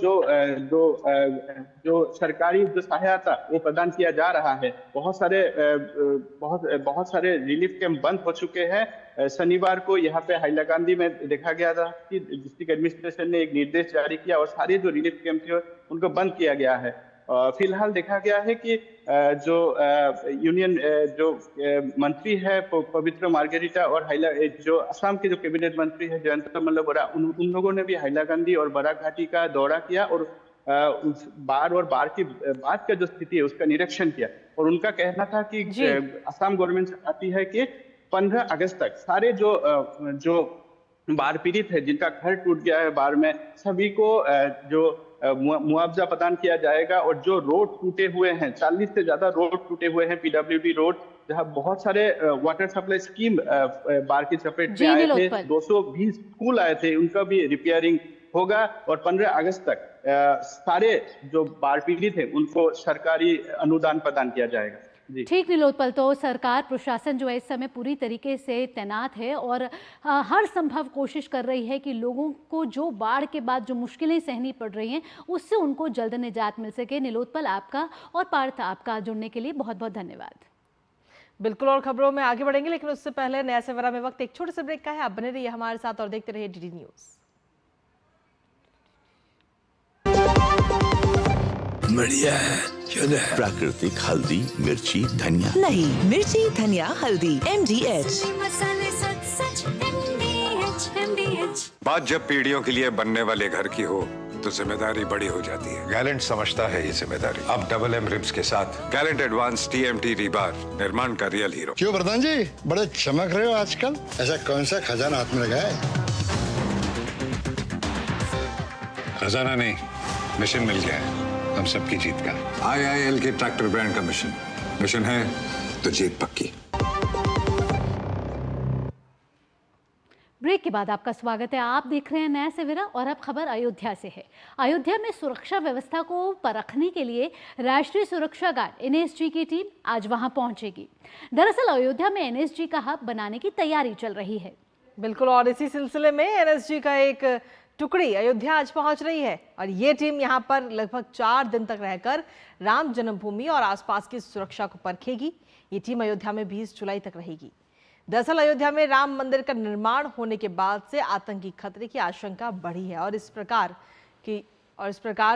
जो सरकारी जो सहायता वो प्रदान किया जा रहा है, बहुत सारे रिलीफ कैंप बंद हो चुके हैं। शनिवार को यहाँ पे हैलाकांदी में देखा गया था कि डिस्ट्रिक्ट एडमिनिस्ट्रेशन ने एक निर्देश जारी किया और सारे जो रिलीफ कैंप थे उनको बंद किया गया है। फिलहाल देखा गया है कि जो यूनियन जो मंत्री है पवित्र मार्गेरिटा और जो असम के जो कैबिनेट मंत्री है जयंत मल्ल बोरा, उन लोगों ने भी हैलाकांदी और बराक घाटी का दौरा किया और बाढ़ और बाढ़ की बाद का जो स्थिति है उसका निरीक्षण किया। और उनका कहना था कि असम गवर्नमेंट चाहती है कि 15 अगस्त तक सारे जो बाढ़ पीड़ित है जिनका घर टूट गया है बाढ़ में, सभी को जो मुआवजा प्रदान किया जाएगा। और जो रोड टूटे हुए हैं, 40 से ज्यादा रोड टूटे हुए हैं, PWD रोड, जहां बहुत सारे वाटर सप्लाई स्कीम बाढ़ की चपेट में आए थे, 220 स्कूल आए थे, उनका भी रिपेयरिंग होगा। और 15 अगस्त तक सारे जो बाढ़ पीड़ित है उनको सरकारी अनुदान प्रदान किया जाएगा। ठीक नीलोत्पल, तो सरकार प्रशासन जो है इस समय पूरी तरीके से तैनात है और हर संभव कोशिश कर रही है कि लोगों को जो बाढ़ के बाद जो मुश्किलें सहनी पड़ रही हैं उससे उनको जल्द निजात मिल सके। नीलोत्पल, आपका और पार्थ आपका जुड़ने के लिए बहुत बहुत धन्यवाद। बिल्कुल, और खबरों में आगे बढ़ेंगे, लेकिन उससे पहले नया सवेरा में वक्त एक छोटे से ब्रेक का है। आप बने रहिए हमारे साथ और देखते रहिए DD न्यूज। बढ़िया है, प्राकृतिक हल्दी, मिर्ची, धनिया। नहीं, मिर्ची, धनिया, हल्दी, MDH। बात जब पीढ़ियों के लिए बनने वाले घर की हो तो जिम्मेदारी बड़ी हो जाती है। गैलेंट समझता है ये जिम्मेदारी। अब डबल M रिब्स के साथ गैलेंट एडवांस TMT रीबार, निर्माण का रियल हीरो। क्यों प्रधान जी, बड़े चमक रहे हो आजकल? ऐसा कौन सा खजाना हाथ में लगा है? खजाना नहीं, मिशन मिल गया है हम सबकी जीत का। IIL के ट्रैक्टर ब्रांड का मिशन है तो जीत पक्की। ब्रेक के बाद आपका स्वागत है। आप देख रहे हैं नया सवेरा और अब खबर अयोध्या से है। अयोध्या में सुरक्षा व्यवस्था को परखने के लिए राष्ट्रीय सुरक्षा गार्ड NSG की टीम आज वहां पहुंचेगी। दरअसल अयोध्या में NSG का हब बनाने की तैयारी चल रही है। बिल्कुल, और इसी सिलसिले में NSG का एक टुकड़ी अयोध्या आज पहुंच रही है और ये टीम यहां पर लगभग 4 दिन तक रहकर राम जन्मभूमि और आसपास की सुरक्षा को परखेगी। ये टीम अयोध्या में 20 जुलाई तक रहेगी। दरअसल अयोध्या में राम मंदिर का निर्माण होने के बाद से आतंकी खतरे की आशंका बढ़ी है और इस प्रकार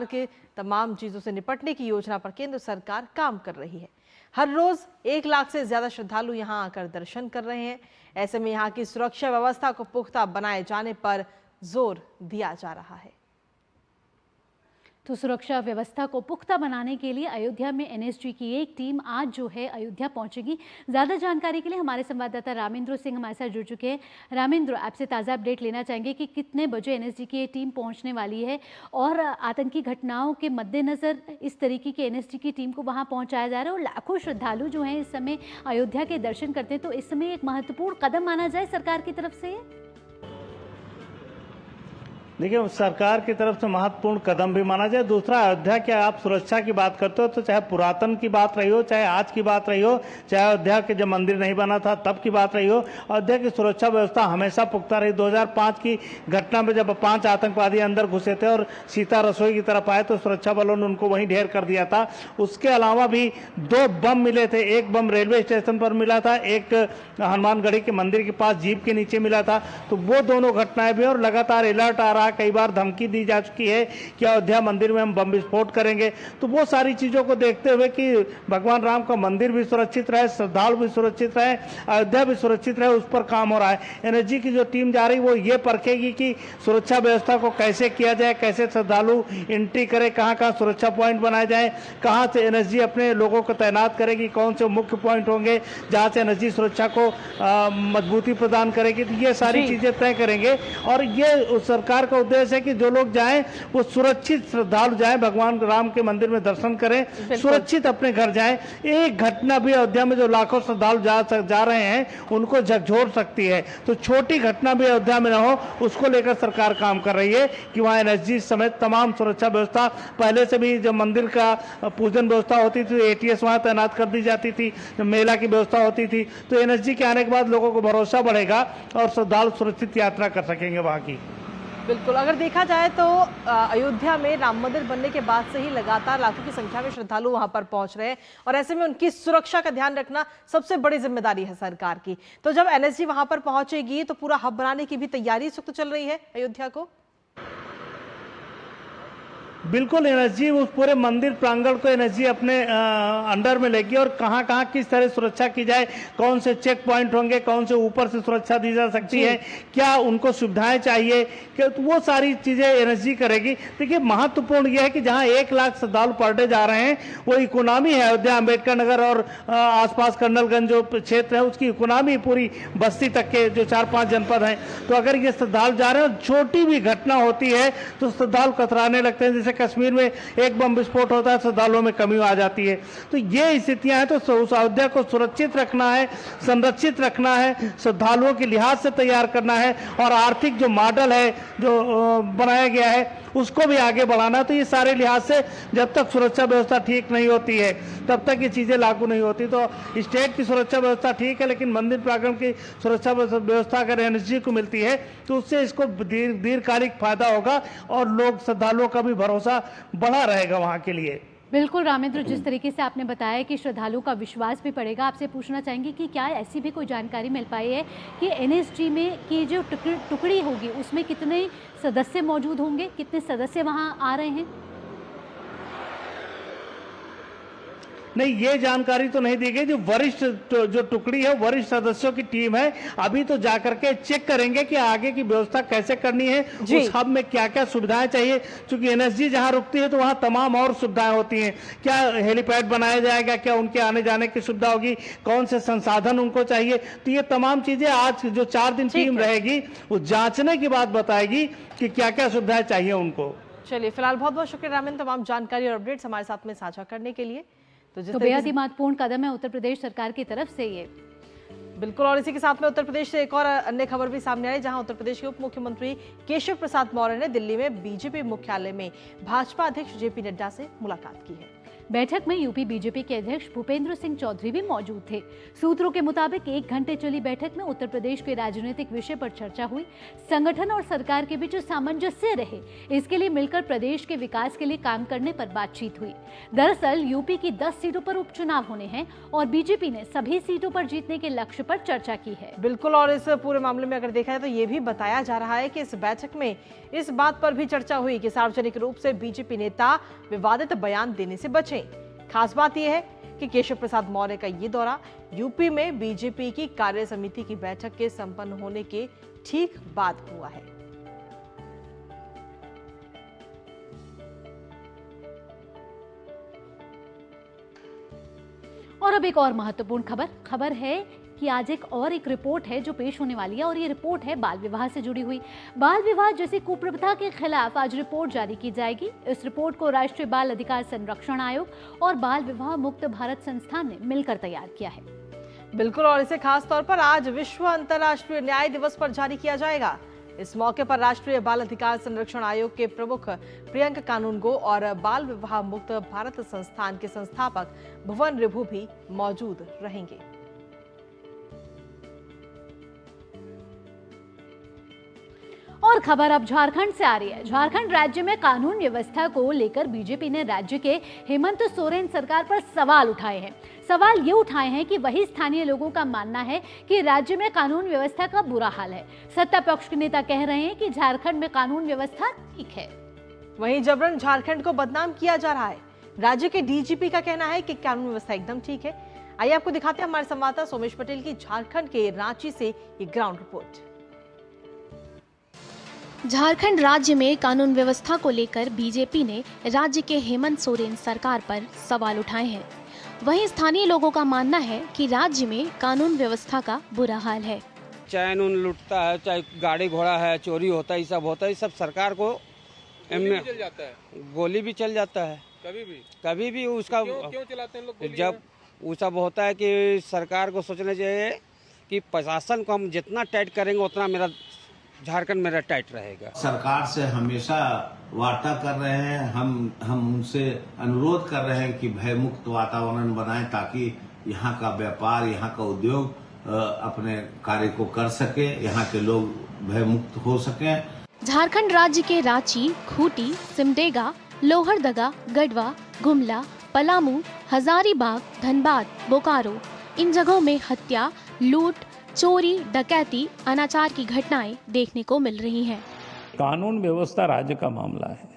के तमाम चीजों से निपटने की योजना पर केंद्र सरकार काम कर रही है। हर रोज 1 लाख से ज्यादा श्रद्धालु यहां आकर दर्शन कर रहे हैं। ऐसे में यहाँ की सुरक्षा व्यवस्था को पुख्ता बनाए जाने पर जोर दिया जा रहा है। तो सुरक्षा व्यवस्था को पुख्ता बनाने के लिए अयोध्या में NSG की एक टीम आज जो है अयोध्या पहुंचेगी। ज़्यादा जानकारी के लिए हमारे संवाददाता रामेंद्र सिंह हमारे साथ जुड़ चुके हैं। रामेंद्र, आपसे ताज़ा अपडेट लेना चाहेंगे कि कितने बजे NSG की ये टीम पहुंचने वाली है और आतंकी घटनाओं के मद्देनज़र इस तरीके की NSG की टीम को वहां पहुंचाया जा रहा है और लाखों श्रद्धालु जो हैं इस समय अयोध्या के दर्शन करते हैं, तो इस समय एक महत्वपूर्ण कदम माना जाए सरकार की तरफ से? देखिए, सरकार की तरफ से महत्वपूर्ण कदम भी माना जाए। दूसरा, अयोध्या की आप सुरक्षा की बात करते हो तो चाहे पुरातन की बात रही हो, चाहे आज की बात रही हो, चाहे अयोध्या के जब मंदिर नहीं बना था तब की बात रही हो, अयोध्या की सुरक्षा व्यवस्था हमेशा पुख्ता रही। 2005 की घटना में जब 5 आतंकवादी अंदर घुसे थे और सीता रसोई की तरफ आए तो सुरक्षा बलों ने उनको वहीं ढेर कर दिया था। उसके अलावा भी 2 बम मिले थे। एक बम रेलवे स्टेशन पर मिला था, एक हनुमानगढ़ी के मंदिर के पास जीप के नीचे मिला था। तो वो दोनों घटनाएं भी, और लगातार अलर्ट आ रहा, कई बार धमकी दी जा चुकी है कि अयोध्या मंदिर में हम बम विस्फोट करेंगे। तो वो सारी चीजों को देखते हुए कि भगवान राम का मंदिर भी सुरक्षित रहे, श्रद्धालु भी सुरक्षित रहे, अयोध्या भी सुरक्षित रहे, उस पर काम हो रहा है। NSG की जो टीम जा रही वो ये परखेगी कि सुरक्षा व्यवस्था को कैसे किया जाए, कैसे श्रद्धालु एंट्री करे, कहाँ सुरक्षा पॉइंट बनाए जाए, कहाँ से NSG अपने लोगों को तैनात करेगी, कौन से मुख्य पॉइंट होंगे जहाँ से NSG सुरक्षा को मजबूती प्रदान करेगी। तो ये सारी चीजें तय करेंगे और ये सरकार को का उद्देश्य है कि जो लोग जाएं वो सुरक्षित श्रद्धालु जाएं, भगवान राम के मंदिर में दर्शन करें, सुरक्षित अपने घर जाएं। एक घटना भी अयोध्या में जो लाखों श्रद्धालु जा रहे हैं उनको झकझोर सकती है, तो छोटी घटना भी अयोध्या में न हो उसको लेकर सरकार काम कर रही है कि वहाँ एनएसजी समेत तमाम सुरक्षा व्यवस्था, पहले से भी जब मंदिर का पूजन व्यवस्था होती थी एटीएस वहाँ तैनात कर दी जाती थी, जब मेला की व्यवस्था होती थी, तो एनएसजी के आने के बाद लोगों को भरोसा बढ़ेगा और श्रद्धालु सुरक्षित यात्रा कर सकेंगे वहाँ की। बिल्कुल, अगर देखा जाए तो अयोध्या में राम मंदिर बनने के बाद से ही लगातार लाखों की संख्या में श्रद्धालु वहां पर पहुंच रहे हैं और ऐसे में उनकी सुरक्षा का ध्यान रखना सबसे बड़ी जिम्मेदारी है सरकार की। तो जब एनएसजी वहां पर पहुंचेगी तो पूरा हब बनाने की भी तैयारी इस वक्त चल रही है अयोध्या को। बिल्कुल, एनएसजी उस पूरे मंदिर प्रांगण को एनएसजी अपने अंडर में लेगी और कहां कहां किस तरह सुरक्षा की जाए, कौन से चेक पॉइंट होंगे, कौन से ऊपर से सुरक्षा दी जा सकती है, क्या उनको सुविधाएं चाहिए, क्या तो वो सारी चीजें एनएसजी करेगी। देखिए महत्वपूर्ण यह है कि जहां 1 लाख श्रद्धालु पर डे जा रहे हैं वो इकोनॉमी है, अयोध्या अम्बेडकर नगर और आसपास कर्नलगंज जो क्षेत्र है उसकी इकोनॉमी पूरी बस्ती तक के जो 4-5 जनपद हैं। तो अगर ये श्रद्धालु जा रहे हैं, छोटी भी घटना होती है तो श्रद्धालु कतराने लगते हैं। जैसे कश्मीर में एक बम विस्फोट होता है, श्रद्धालुओं में कमी आ जाती है। तो ये स्थितियां हैं, तो उस अयोध्या को सुरक्षित रखना है, संरक्षित रखना है, श्रद्धालुओं के लिहाज से तैयार करना है और आर्थिक जो मॉडल है जो बनाया गया है उसको भी आगे बढ़ाना। तो ये सारे लिहाज से जब तक सुरक्षा व्यवस्था ठीक नहीं होती है तब तक ये चीजें लागू नहीं होती। तो स्टेट की सुरक्षा व्यवस्था ठीक है, लेकिन मंदिर प्रांगण की सुरक्षा व्यवस्था अगर एनएसजी को मिलती है तो उससे इसको दीर्घकालिक फायदा होगा और लोग श्रद्धालुओं का भी भरोसा बढ़ा रहेगा वहां के लिए। बिल्कुल रामेंद्र, जिस तरीके से आपने बताया कि श्रद्धालुओं का विश्वास भी बढ़ेगा, आपसे पूछना चाहेंगे कि क्या ऐसी भी कोई जानकारी मिल पाई है कि एनएसजी में की जो टुकड़ी होगी उसमें कितने सदस्य मौजूद होंगे, कितने सदस्य वहां आ रहे हैं? नहीं, ये जानकारी तो नहीं दी गई। जो वरिष्ठ जो टुकड़ी है वरिष्ठ सदस्यों की टीम है, अभी तो जाकर के चेक करेंगे कि आगे की व्यवस्था कैसे करनी है, उस हब में क्या क्या सुविधाएं चाहिए। क्योंकि एनएसजी जहां रुकती है तो वहां तमाम और सुविधाएं होती हैं। क्या हेलीपैड बनाया जाएगा, क्या उनके आने जाने की सुविधा होगी, कौन से संसाधन उनको चाहिए, तो ये तमाम चीजें आज जो 4 दिन टीम रहेगी वो जांचने की बात बताएगी कि क्या क्या सुविधाएं चाहिए उनको। चलिए, फिलहाल बहुत बहुत शुक्रिया रामेंद्र, तमाम जानकारी और अपडेट्स हमारे साथ में साझा करने के लिए। तो बेहद ही महत्वपूर्ण कदम है उत्तर प्रदेश सरकार की तरफ से ये। बिल्कुल, और इसी के साथ में उत्तर प्रदेश से एक और अन्य खबर भी सामने आई, जहां उत्तर प्रदेश के उप मुख्यमंत्री केशव प्रसाद मौर्य ने दिल्ली में बीजेपी मुख्यालय में भाजपा अध्यक्ष जेपी नड्डा से मुलाकात की है। बैठक में यूपी बीजेपी के अध्यक्ष भूपेंद्र सिंह चौधरी भी मौजूद थे। सूत्रों के मुताबिक 1 घंटे चली बैठक में उत्तर प्रदेश के राजनीतिक विषय पर चर्चा हुई। संगठन और सरकार के बीच सामंजस्य रहे, इसके लिए मिलकर प्रदेश के विकास के लिए काम करने पर बातचीत हुई। दरअसल यूपी की 10 सीटों पर उपचुनाव होने हैं और बीजेपी ने सभी सीटों पर जीतने के लक्ष्य पर चर्चा की है। बिल्कुल, और इस पूरे मामले में अगर देखा जाए तो ये भी बताया जा रहा है कि इस बैठक में इस बात पर भी चर्चा हुई कि सार्वजनिक रूप से बीजेपी नेता विवादित बयान देने से बचें। खास बात यह है कि केशव प्रसाद मौर्य का ये दौरा यूपी में बीजेपी की कार्य समिति की बैठक के संपन्न होने के ठीक बाद हुआ है। और अब एक और महत्वपूर्ण खबर है कि आज एक रिपोर्ट है जो पेश होने वाली है और ये रिपोर्ट है बाल विवाह से जुड़ी हुई। बाल विवाह जैसी कुप्रथा के खिलाफ आज रिपोर्ट जारी की जाएगी। इस रिपोर्ट को राष्ट्रीय बाल अधिकार संरक्षण आयोग और बाल विवाह मुक्त भारत संस्थान ने मिलकर तैयार किया है। बिल्कुल, और इसे खास तौर पर आज विश्व अंतर्राष्ट्रीय न्याय दिवस पर जारी किया जाएगा। इस मौके पर राष्ट्रीय बाल अधिकार संरक्षण आयोग के प्रमुख प्रियंक कानूनगो और बाल विवाह मुक्त भारत संस्थान के संस्थापक भुवन रिभु भी मौजूद रहेंगे। और खबर अब झारखंड से आ रही है। झारखंड राज्य में कानून व्यवस्था को लेकर बीजेपी ने राज्य के हेमंत सोरेन सरकार पर सवाल उठाए हैं। सवाल ये उठाए हैं कि वही स्थानीय लोगों का मानना है कि राज्य में कानून व्यवस्था का बुरा हाल है। सत्ता पक्ष के नेता कह रहे हैं कि झारखंड में कानून व्यवस्था ठीक है। वहीं जबरन झारखंड को बदनाम किया जा रहा है। राज्य के डीजीपी का कहना है कि कानून व्यवस्था एकदम ठीक है। आइए आपको दिखाते हैं हमारे संवाददाता सोमेश पटेल की झारखंड के रांची से ये ग्राउंड रिपोर्ट। झारखंड राज्य में कानून व्यवस्था को लेकर बीजेपी ने राज्य के हेमंत सोरेन सरकार पर सवाल उठाए हैं। वहीं स्थानीय लोगों का मानना है कि राज्य में कानून व्यवस्था का बुरा हाल है। चैन उन लुटता है, चाहे गाड़ी घोड़ा है, चोरी होता है, ये सब होता है, ये सब सरकार को गोली भी चल जाता है। गोली भी चल जाता है कभी भी उसका क्यों चलाते हैं लोग गोली? जब वो सब होता है कि सरकार को सोचना चाहिए कि प्रशासन को हम जितना टाइट करेंगे उतना मेरा झारखंड मेरा टाइट रहेगा। सरकार से हमेशा वार्ता कर रहे हैं, हम उनसे अनुरोध कर रहे हैं कि भय मुक्त वातावरण बनाएं ताकि यहाँ का व्यापार, यहाँ का उद्योग अपने कार्य को कर सके, यहाँ के लोग भय मुक्त हो सके। झारखंड राज्य के रांची, खूंटी, सिमडेगा, लोहरदगा, गढ़वा, गुमला, पलामू, हजारीबाग, धनबाद, बोकारो इन जगहों में हत्या, लूट, चोरी, डकैती, अनाचार की घटनाएं देखने को मिल रही हैं। कानून व्यवस्था राज्य का मामला है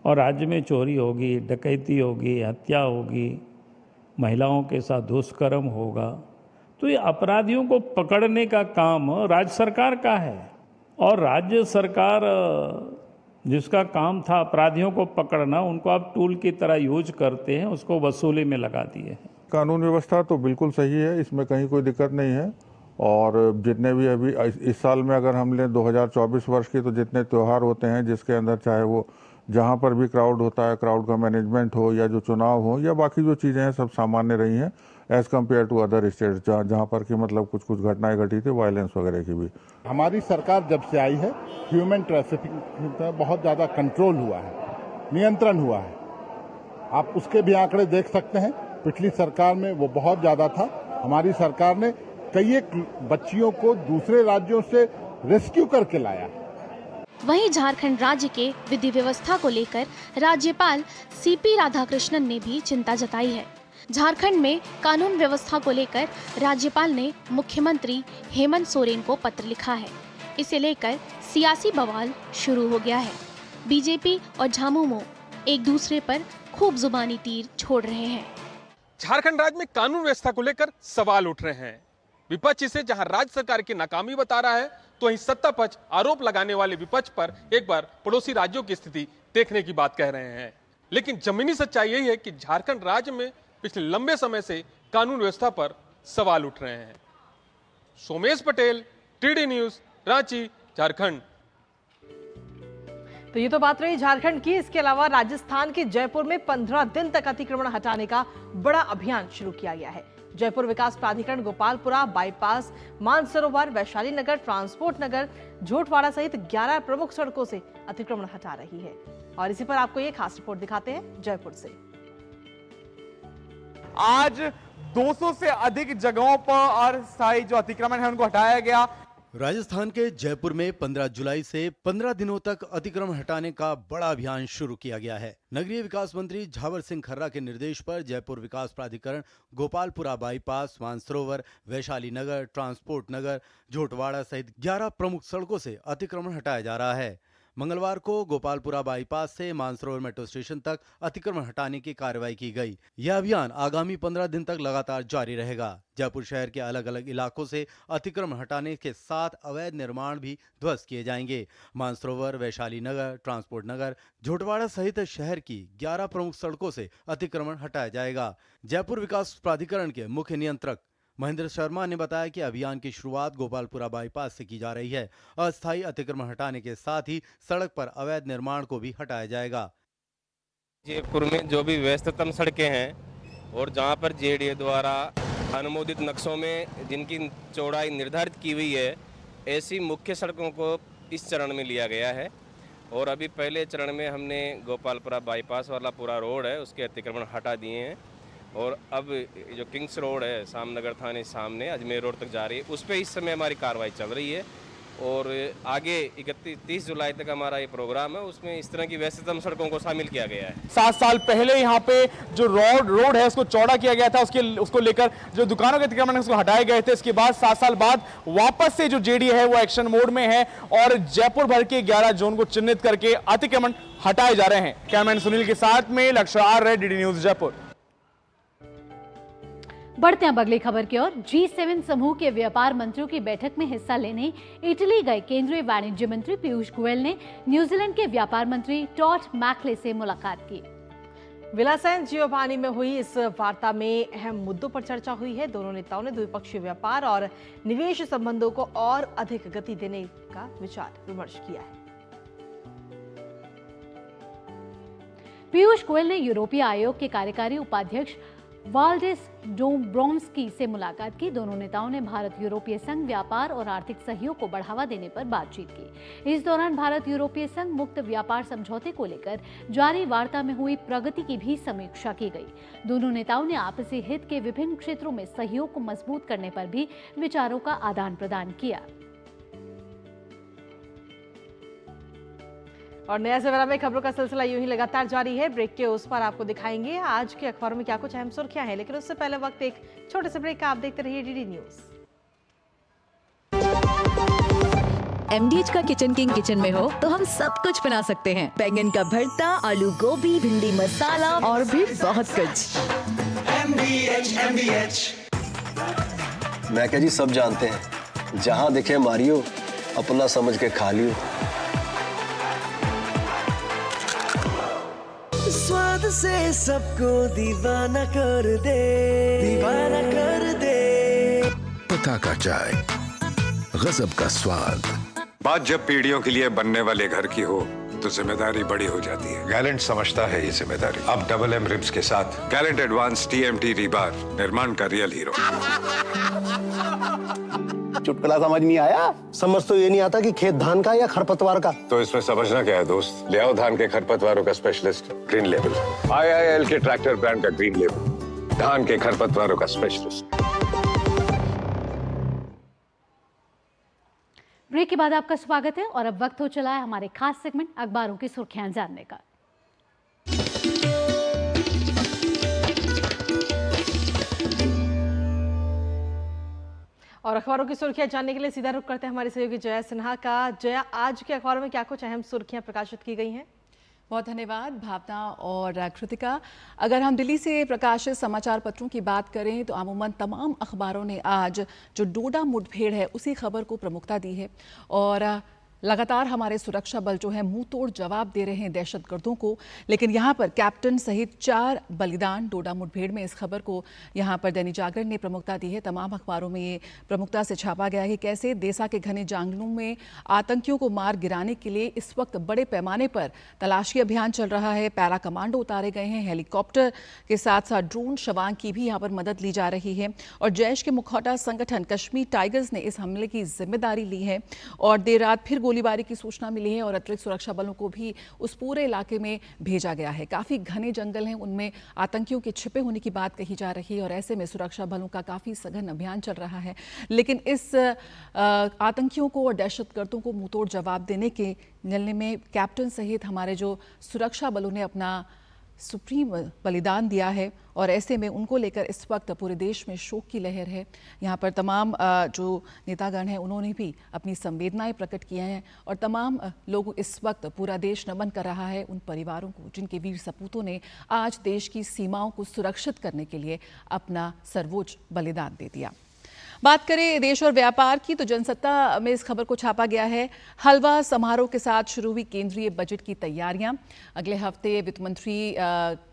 और राज्य में चोरी होगी, डकैती होगी, हत्या होगी, महिलाओं के साथ दुष्कर्म होगा, तो ये अपराधियों को पकड़ने का काम राज्य सरकार का है और राज्य सरकार जिसका काम था अपराधियों को पकड़ना, उनको आप टूल की तरह यूज करते हैं, उसको वसूली में लगा दिए हैं। कानून व्यवस्था तो बिल्कुल सही है, इसमें कहीं कोई दिक्कत नहीं है। और जितने भी अभी इस साल में अगर हम लें 2024 वर्ष के, तो जितने त्यौहार होते हैं जिसके अंदर चाहे वो जहाँ पर भी क्राउड होता है, क्राउड का मैनेजमेंट हो या जो चुनाव हो या बाकी जो चीज़ें हैं, सब सामान्य रही हैं as compare to other states जहाँ पर कि मतलब कुछ घटनाएं घटी थी, वायलेंस वगैरह की भी। हमारी सरकार जब से आई है ह्यूमन ट्रैफिकिंग पर बहुत ज़्यादा कंट्रोल हुआ है, नियंत्रण हुआ है। आप उसके भी आंकड़े देख सकते हैं, पिछली सरकार में वो बहुत ज़्यादा था। हमारी सरकार ने कई एक बच्चियों को दूसरे राज्यों से रेस्क्यू करके लाया। वहीं झारखंड राज्य के विधि व्यवस्था को लेकर राज्यपाल सीपी राधाकृष्णन ने भी चिंता जताई है। झारखंड में कानून व्यवस्था को लेकर राज्यपाल ने मुख्यमंत्री हेमंत सोरेन को पत्र लिखा है। इसे लेकर सियासी बवाल शुरू हो गया है। बीजेपी और झामुमो एक दूसरे पर खूब जुबानी तीर छोड़ रहे हैं। झारखंड राज्य में कानून व्यवस्था को लेकर सवाल उठ रहे हैं। विपक्ष इसे जहां राज्य सरकार की नाकामी बता रहा है, तो वहीं सत्ता पक्ष आरोप लगाने वाले विपक्ष पर एक बार पड़ोसी राज्यों की स्थिति देखने की बात कह रहे हैं। लेकिन जमीनी सच्चाई यही है कि झारखंड राज्य में पिछले लंबे समय से कानून व्यवस्था पर सवाल उठ रहे हैं। Somesh Patel, TD news, Ranchi, Jharkhand. तो ये तो बात रही झारखंड की। इसके अलावा राजस्थान के जयपुर में 15 दिन तक अतिक्रमण हटाने का बड़ा अभियान शुरू किया गया है। जयपुर विकास प्राधिकरण गोपालपुरा बाईपास, मानसरोवर, वैशाली नगर, ट्रांसपोर्ट नगर, झोटवाड़ा सहित 11 प्रमुख सड़कों से अतिक्रमण हटा रही है। और इसी पर आपको ये खास रिपोर्ट दिखाते हैं जयपुर से। आज 200 से अधिक जगहों पर अस्थायी जो अतिक्रमण है उनको हटाया गया। राजस्थान के जयपुर में 15 जुलाई से 15 दिनों तक अतिक्रमण हटाने का बड़ा अभियान शुरू किया गया है। नगरीय विकास मंत्री झावर सिंह खर्रा के निर्देश पर जयपुर विकास प्राधिकरण गोपालपुरा बाईपास, मानसरोवर, वैशाली नगर, ट्रांसपोर्ट नगर, झोटवाड़ा सहित 11 प्रमुख सड़कों से अतिक्रमण हटाया जा रहा है। मंगलवार को गोपालपुरा बाईपास से मानसरोवर मेट्रो स्टेशन तक अतिक्रमण हटाने की कार्रवाई की गई। यह अभियान आगामी 15 दिन तक लगातार जारी रहेगा। जयपुर शहर के अलग अलग इलाकों से अतिक्रमण हटाने के साथ अवैध निर्माण भी ध्वस्त किए जाएंगे। मानसरोवर, वैशाली नगर, ट्रांसपोर्ट नगर, झोटवाड़ा सहित शहर की 11 प्रमुख सड़कों से अतिक्रमण हटाया जाएगा। जयपुर विकास प्राधिकरण के मुख्य नियंत्रक महेंद्र शर्मा ने बताया कि अभियान की शुरुआत गोपालपुरा बाईपास से की जा रही है। अस्थायी अतिक्रमण हटाने के साथ ही सड़क पर अवैध निर्माण को भी हटाया जाएगा। जयपुर में जो भी व्यस्ततम सड़कें हैं और जहां पर जेडीए द्वारा अनुमोदित नक्शों में जिनकी चौड़ाई निर्धारित की हुई है, ऐसी मुख्य सड़कों को इस चरण में लिया गया है। और अभी पहले चरण में हमने गोपालपुरा बाईपास वाला पूरा रोड है उसके अतिक्रमण हटा दिए हैं। और अब जो किंग्स रोड है सामनगर थाने सामने अजमेर रोड तक जा रही है, उस पर इस समय हमारी कार्रवाई चल रही है। और आगे 31 जुलाई तक हमारा ये प्रोग्राम है, उसमें इस तरह की व्यस्ततम सड़कों को शामिल किया गया है। 7 साल पहले यहाँ पे जो रोड है उसको चौड़ा किया गया था, उसको लेकर जो दुकानों के अतिक्रमण उसको हटाए गए थे। इसके बाद 7 साल बाद वापस से जो जेडीए है वो एक्शन मोड में है और जयपुर भर के 11 जोन को चिन्हित करके अतिक्रमण हटाए जा रहे हैं। कैमरामैन सुनील के साथ में लक्ष्य आर, डीडी न्यूज जयपुर। बढ़ते हैं अगली खबर की ओर। G7 समूह के व्यापार मंत्रियों की बैठक में हिस्सा लेने इटली गए केंद्रीय वाणिज्य मंत्री पीयूष गोयल ने न्यूजीलैंड के व्यापार मंत्री टॉड मैकले से मुलाकात की। विलासैन जियोवानी में हुई इस वार्ता में अहम मुद्दों पर चर्चा हुई है। दोनों नेताओं ने द्विपक्षीय व्यापार और निवेश संबंधों को और अधिक गति देने का विचार विमर्श किया है। पीयूष गोयल ने यूरोपीय आयोग के कार्यकारी उपाध्यक्ष वाल्डिस डोम्ब्रोव्स्की से मुलाकात की। दोनों नेताओं ने भारत यूरोपीय संघ व्यापार और आर्थिक सहयोग को बढ़ावा देने पर बातचीत की। इस दौरान भारत यूरोपीय संघ मुक्त व्यापार समझौते को लेकर जारी वार्ता में हुई प्रगति की भी समीक्षा की गई। दोनों नेताओं ने आपसी हित के विभिन्न क्षेत्रों में सहयोग को मजबूत करने पर भी विचारों का आदान प्रदान किया। और नया सवेरा में खबरों का सिलसिला यूं ही लगातार जारी है। ब्रेक के उस पर आपको दिखाएंगे आज के अखबारों में क्या कुछ अहम सुर्खियां हैं, लेकिन उससे पहले वक्त एक छोटे से ब्रेक का। आप देखते रहिए डीडी न्यूज। MDH का किचन किंग किचन में हो तो हम सब कुछ बना सकते हैं। बैंगन का भरता, आलू गोभी, भिंडी मसाला और भी बहुत कुछ। MDH। मैं क्या जी सब जानते हैं, जहाँ दिखे मारियो, अपना समझ के खा लियो। स्वाद से सबको दीवाना कर दे, दीवाना कर दे। पता का चाय, गजब का स्वाद। बात जब पीढ़ियों के लिए बनने वाले घर की हो तो जिम्मेदारी बड़ी हो जाती है। गैलेंट समझता है ये जिम्मेदारी। अब डबल एम रिब्स के साथ गैलेंट एडवांस TMT रीबार, निर्माण का रियल हीरो। चुटकुला समझ नहीं आया? समझ तो ये नहीं आता कि खेत धान का या खरपतवार का। तो इसमें समझना क्या है दोस्त? ले आओ धान के खरपतवारों का स्पेशलिस्ट ग्रीन लेबल। IIL के ट्रैक्टर ब्रांड का ग्रीन लेबल, धान के खरपतवारों का स्पेशलिस्ट। ब्रेक के बाद आपका स्वागत है और अब वक्त हो चला है हमारे खास सेगमेंट अखबारों की सुर्खियां जानने का। और अखबारों की सुर्खियां जानने के लिए सीधा रुख करते हैं हमारे सहयोगी जया सिन्हा का। जया, आज के अखबारों में क्या कुछ अहम सुर्खियां प्रकाशित की गई हैं? बहुत धन्यवाद भावना और कृतिका। अगर हम दिल्ली से प्रकाशित समाचार पत्रों की बात करें तो अमूमन तमाम अखबारों ने आज जो डोडा मुठभेड़ है उसी खबर को प्रमुखता दी है और लगातार हमारे सुरक्षा बल जो है मुंह तोड़ जवाब दे रहे हैं दहशतगर्दों को। लेकिन यहाँ पर कैप्टन सहित 4 बलिदान डोडा मुठभेड़ में, इस खबर को यहाँ पर दैनिक जागरण ने प्रमुखता दी है। तमाम अखबारों में ये प्रमुखता से छापा गया है कि कैसे देसा के घने जंगलों में आतंकियों को मार गिराने के लिए इस वक्त बड़े पैमाने पर तलाशी अभियान चल रहा है। पैरा कमांडो उतारे गए हैं, हेलीकॉप्टर के साथ साथ ड्रोन शवांग की भी यहाँ पर मदद ली जा रही है। और जैश के मुखौटा संगठन कश्मीर टाइगर्स ने इस हमले की जिम्मेदारी ली है और देर रात फिर गोलीबारी की सूचना मिली है और अतिरिक्त सुरक्षा बलों को भी उस पूरे इलाके में भेजा गया है। काफी घने जंगल हैं, उनमें आतंकियों के छिपे होने की बात कही जा रही है और ऐसे में सुरक्षा बलों का काफी सघन अभियान चल रहा है। लेकिन इस आतंकियों को और दहशतगर्दों को मुंहतोड़ जवाब देने के मिलने में कैप्टन सहित हमारे जो सुरक्षा बलों ने अपना सुप्रीम बलिदान दिया है और ऐसे में उनको लेकर इस वक्त पूरे देश में शोक की लहर है। यहाँ पर तमाम जो नेतागण हैं उन्होंने भी अपनी संवेदनाएं प्रकट किए हैं और तमाम लोग इस वक्त पूरा देश नमन कर रहा है उन परिवारों को जिनके वीर सपूतों ने आज देश की सीमाओं को सुरक्षित करने के लिए अपना सर्वोच्च बलिदान दे दिया। बात करें देश और व्यापार की तो जनसत्ता में इस खबर को छापा गया है। हलवा समारोह के साथ शुरू हुई केंद्रीय बजट की तैयारियां। अगले हफ्ते वित्त मंत्री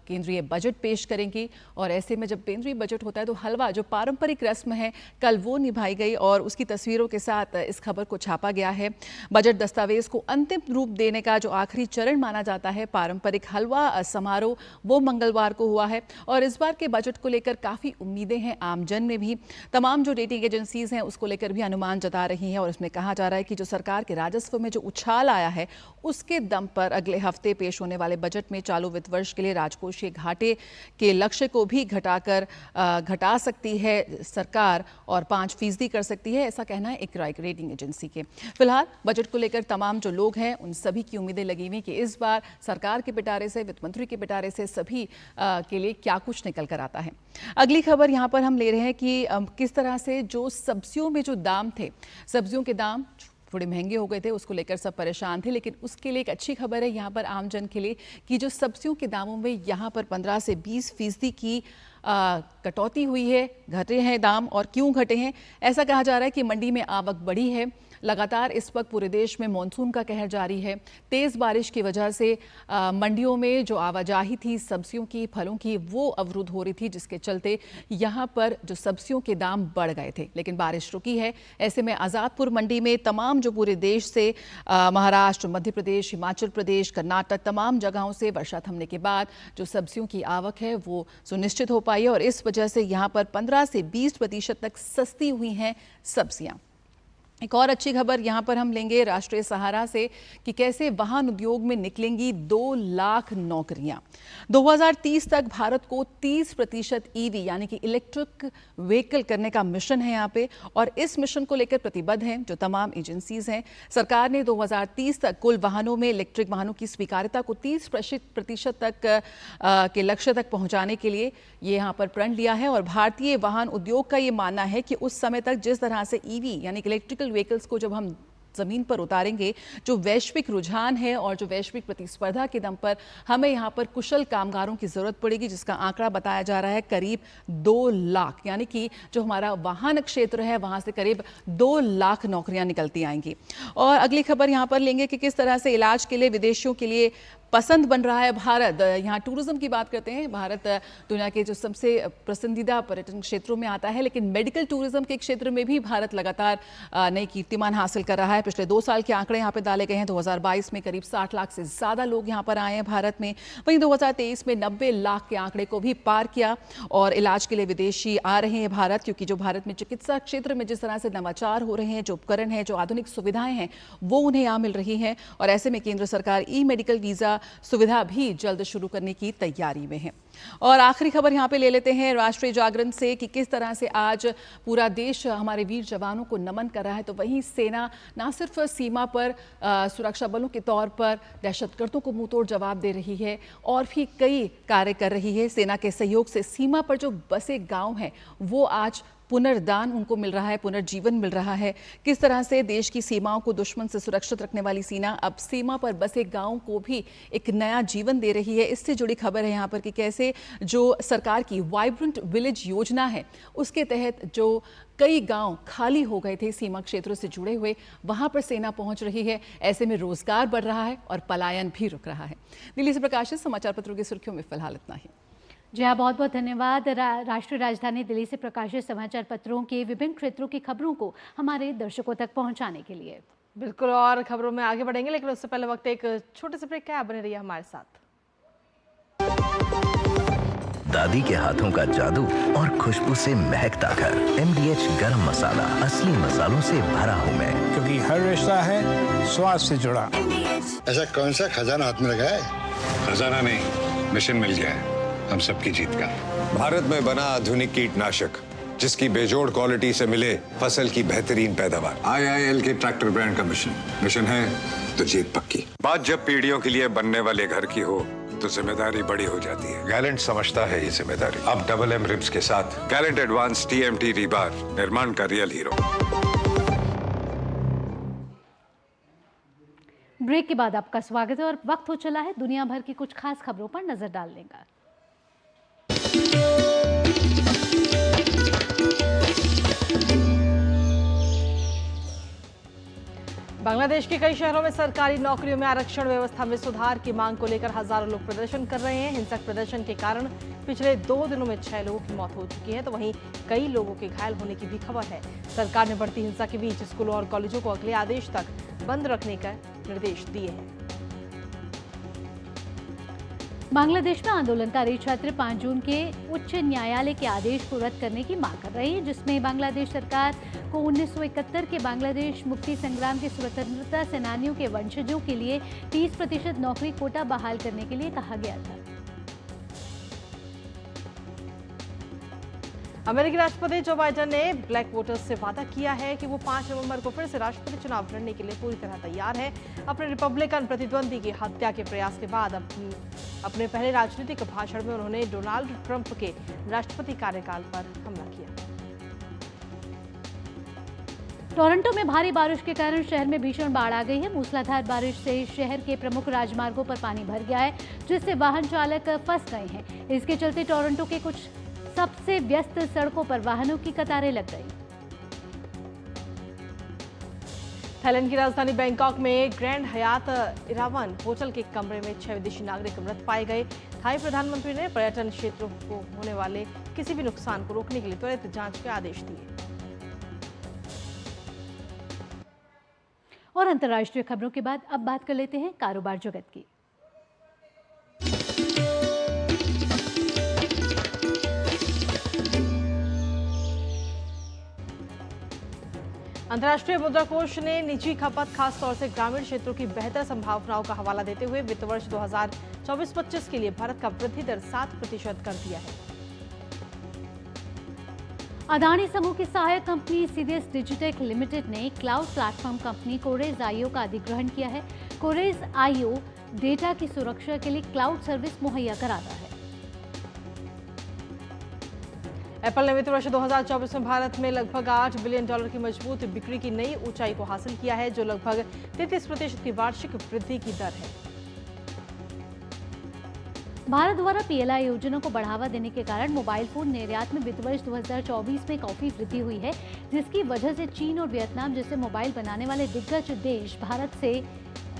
केंद्रीय बजट पेश करेंगी और ऐसे में जब केंद्रीय बजट होता है तो हलवा जो पारंपरिक रस्म है कल वो निभाई गई और उसकी तस्वीरों के साथ इस खबर को छापा गया है। बजट दस्तावेज को अंतिम रूप देने का जो आखिरी चरण माना जाता है पारंपरिक हलवा समारोह वो मंगलवार को हुआ है और इस बार के बजट को लेकर काफ़ी उम्मीदें हैं आमजन में भी। तमाम जो रेटिंग एजेंसीज हैं उसको लेकर भी अनुमान जता रही हैं और इसमें कहा जा रहा है कि जो सरकार के राजस्व में जो उछाल आया है उसके दम पर अगले हफ्ते पेश होने वाले बजट में चालू वित्त वर्ष के लिए राजकोषीय घाटे के लक्ष्य को भी घटा सकती है सरकार और 5% कर सकती है, ऐसा कहना है एक रेटिंग एजेंसी के। फिलहाल बजट को लेकर तमाम जो लोग हैं उन सभी की उम्मीदें लगी हुई कि इस बार सरकार के पिटारे से, वित्त मंत्री के पिटारे से सभी के लिए क्या कुछ निकल कर आता है। अगली खबर यहाँ पर हम ले रहे हैं कि किस तरह से जो सब्जियों में जो दाम थे, सब्जियों के दाम थोड़े महंगे हो गए थे, उसको लेकर सब परेशान थे। लेकिन उसके लिए एक अच्छी खबर है यहाँ पर आम जन के लिए कि जो सब्जियों के दामों में यहाँ पर 15 से 20% की कटौती हुई है, घटे हैं दाम। और क्यों घटे हैं? ऐसा कहा जा रहा है कि मंडी में आवक बढ़ी है। लगातार इस वक्त पूरे देश में मानसून का कहर जारी है। तेज़ बारिश की वजह से मंडियों में जो आवाजाही थी सब्जियों की, फलों की, वो अवरुद्ध हो रही थी, जिसके चलते यहाँ पर जो सब्जियों के दाम बढ़ गए थे। लेकिन बारिश रुकी है। ऐसे में आज़ादपुर मंडी में तमाम जो पूरे देश से महाराष्ट्र, मध्य प्रदेश, हिमाचल प्रदेश, कर्नाटक, तमाम जगहों से वर्षा थमने के बाद जो सब्जियों की आवक है वो सुनिश्चित हो पाई है। और इस वजह से यहाँ पर 15 से 20% तक सस्ती हुई हैं सब्जियाँ। एक और अच्छी खबर यहाँ पर हम लेंगे राष्ट्रीय सहारा से कि कैसे वाहन उद्योग में निकलेंगी 2 लाख नौकरियाँ। 2030 तक भारत को 30% ईवी यानी कि इलेक्ट्रिक व्हीकल करने का मिशन है यहाँ पे, और इस मिशन को लेकर प्रतिबद्ध हैं जो तमाम एजेंसीज हैं। सरकार ने 2030 तक कुल वाहनों में इलेक्ट्रिक वाहनों की स्वीकार्यता को 30% तक के लक्ष्य तक पहुँचाने के लिए ये यहाँ पर प्रण लिया है। और भारतीय वाहन उद्योग का ये मानना है कि उस समय तक जिस तरह से ईवी यानी कि इलेक्ट्रिकल व्हीकल्स को जब हम जमीन पर उतारेंगे, जो वैश्विक रुझान है और जो वैश्विक प्रतिस्पर्धा के दम पर हमें यहाँ पर कुशल कामगारों की जरूरत पड़ेगी, जिसका आंकड़ा बताया जा रहा है करीब 2 लाख, यानी कि जो हमारा वाहन क्षेत्र है वहां से करीब 2 लाख नौकरियां निकलती आएंगी। और अगली खबर यहाँ पर लेंगे कि किस तरह से इलाज के लिए विदेशियों के लिए पसंद बन रहा है भारत। यहाँ टूरिज्म की बात करते हैं। भारत दुनिया के जो सबसे पसंदीदा पर्यटन क्षेत्रों में आता है, लेकिन मेडिकल टूरिज्म के क्षेत्र में भी भारत लगातार नई कीर्तिमान हासिल कर रहा है। पिछले 2 साल के आंकड़े यहाँ पे डाले गए हैं। 2022 में करीब 60 लाख से ज़्यादा लोग यहाँ पर आए हैं भारत में। वहीं 2023 में 90 लाख के आंकड़े को भी पार किया। और इलाज के लिए विदेशी आ रहे हैं भारत, क्योंकि जो भारत में चिकित्सा क्षेत्र में जिस तरह से नवाचार हो रहे हैं, जो उपकरण हैं, जो आधुनिक सुविधाएं हैं, वो उन्हें यहाँ मिल रही हैं। और ऐसे में केंद्र सरकार ई मेडिकल वीज़ा सुविधा भी जल्द शुरू करने की तैयारी में है। और आखिरी खबर यहाँ पे ले लेते हैं राष्ट्रीय जागरण से कि किस तरह से आज पूरा देश हमारे वीर जवानों को नमन कर रहा है। तो वहीं सेना ना सिर्फ सीमा पर सुरक्षा बलों के तौर पर दहशतगर्दों को मुंहतोड़ जवाब दे रही है, और भी कई कार्य कर रही है। सेना के सहयोग से सीमा पर जो बसे गांव हैं वो आज पुनर्दान उनको मिल रहा है, पुनर्जीवन मिल रहा है। किस तरह से देश की सीमाओं को दुश्मन से सुरक्षित रखने वाली सेना अब सीमा पर बसे गांव को भी एक नया जीवन दे रही है। इससे जुड़ी खबर है यहाँ पर कि कैसे जो सरकार की वाइब्रेंट विलेज योजना है, उसके तहत जो कई गांव खाली हो गए थे सीमा क्षेत्रों से जुड़े हुए, वहां पर सेना पहुंच रही है। ऐसे में रोजगार बढ़ रहा है और पलायन भी रुक रहा है। दिल्ली से प्रकाशित समाचार पत्रों की सुर्खियों में फिलहाल इतना ही। जी हाँ, बहुत बहुत धन्यवाद। राष्ट्रीय राजधानी दिल्ली से प्रकाशित समाचार पत्रों के विभिन्न क्षेत्रों की खबरों को हमारे दर्शकों तक पहुंचाने के लिए। बिल्कुल, और खबरों में आगे बढ़ेंगे, लेकिन उससे पहले वक्त एक छोटे से ब्रेक का है। बने रहिए हमारे साथ। दादी के हाथों का जादू और खुशबू से महकता घर। MDH गरम मसाला, असली मसालों से भरा हूँ मैं, क्योंकि हर रिश्ता है स्वाद से जुड़ा। ऐसा कौन सा खजाना हाथ में लगा है? खजाना नहीं, मिशन मिल गया है हम सबकी जीत का। भारत में बना आधुनिक कीटनाशक जिसकी बेजोड़ क्वालिटी से मिले फसल की बेहतरीन पैदावार। IIL के ट्रैक्टर ब्रांड का मिशन है तो जीत पक्की। बात जब पीढ़ियों के लिए बनने वाले घर की हो तो जिम्मेदारी बड़ी हो जाती है। गैलेंट समझता है ये जिम्मेदारी। अब MM रिम्स के साथ गैलेंट एडवांस TMT रीबार, निर्माण का रियल हीरो। ब्रेक के बाद आपका स्वागत है और वक्त हो चला है दुनिया भर की कुछ खास खबरों पर नजर डालने का। बांग्लादेश के कई शहरों में सरकारी नौकरियों में आरक्षण व्यवस्था में सुधार की मांग को लेकर हजारों लोग प्रदर्शन कर रहे हैं। हिंसक प्रदर्शन के कारण पिछले 2 दिनों में 6 लोगों की मौत हो चुकी है, तो वहीं कई लोगों के घायल होने की भी खबर है। सरकार ने बढ़ती हिंसा के बीच स्कूलों और कॉलेजों को अगले आदेश तक बंद रखने का निर्देश दिए हैं। बांग्लादेश में आंदोलनकारी छात्र 5 जून के उच्च न्यायालय के आदेश को रद्द करने की मांग कर रहे हैं, जिसमें बांग्लादेश सरकार को 1971 के बांग्लादेश मुक्ति संग्राम के स्वतंत्रता सेनानियों के वंशजों के लिए 30% नौकरी कोटा बहाल करने के लिए कहा गया था। अमेरिकी राष्ट्रपति जो बाइडेन ने ब्लैक वोटर्स से वादा किया है कि वो 5 नवंबर को फिर से राष्ट्रपति चुनाव लड़ने के लिए पूरी तरह तैयार है। अपने रिपब्लिकन प्रतिद्वंदी की हत्या के प्रयास के बाद अपने पहले राजनीतिक भाषण में उन्होंने डोनाल्ड ट्रंप के राष्ट्रपति कार्यकाल पर हमला किया। टोरंटो में भारी बारिश के कारण शहर में भीषण बाढ़ आ गई है। मूसलाधार बारिश से शहर के प्रमुख राजमार्गों पर पानी भर गया है, जिससे वाहन चालक फंस गए हैं। इसके चलते टोरंटो के कुछ सबसे व्यस्त सड़कों पर वाहनों की कतारें लग गई। थाईलैंड की राजधानी बैंकॉक में ग्रैंड हयात इरावन होटल के कमरे में 6 विदेशी नागरिक मृत पाए गए। थाई प्रधानमंत्री ने पर्यटन क्षेत्रों को होने वाले किसी भी नुकसान को रोकने के लिए त्वरित जांच के आदेश दिए। और अंतर्राष्ट्रीय खबरों के बाद अब बात कर लेते हैं कारोबार जगत की। अंतर्राष्ट्रीय मुद्रा कोष ने निजी खपत, खास तौर से ग्रामीण क्षेत्रों की बेहतर संभावनाओं का हवाला देते हुए वित्त वर्ष 2024-25 के लिए भारत का वृद्धि दर 7% कर दिया है। अदानी समूह की सहायक कंपनी सीडीएस डिजिटेक लिमिटेड ने क्लाउड प्लेटफॉर्म कंपनी कोरेज आईओ का अधिग्रहण किया है। कोरेज आईओ डेटा की सुरक्षा के लिए क्लाउड सर्विस मुहैया कराता है। एप्पल ने वित्त वर्ष 2024 में भारत में लगभग $8 बिलियन की मजबूत बिक्री की नई ऊंचाई को हासिल किया है, जो लगभग 33% की वार्षिक वृद्धि की दर है। भारत द्वारा पीएलआई योजना को बढ़ावा देने के कारण मोबाइल फोन निर्यात में वित्त वर्ष 2024 में काफी वृद्धि हुई है, जिसकी वजह से चीन और वियतनाम जैसे मोबाइल बनाने वाले दिग्गज देश भारत से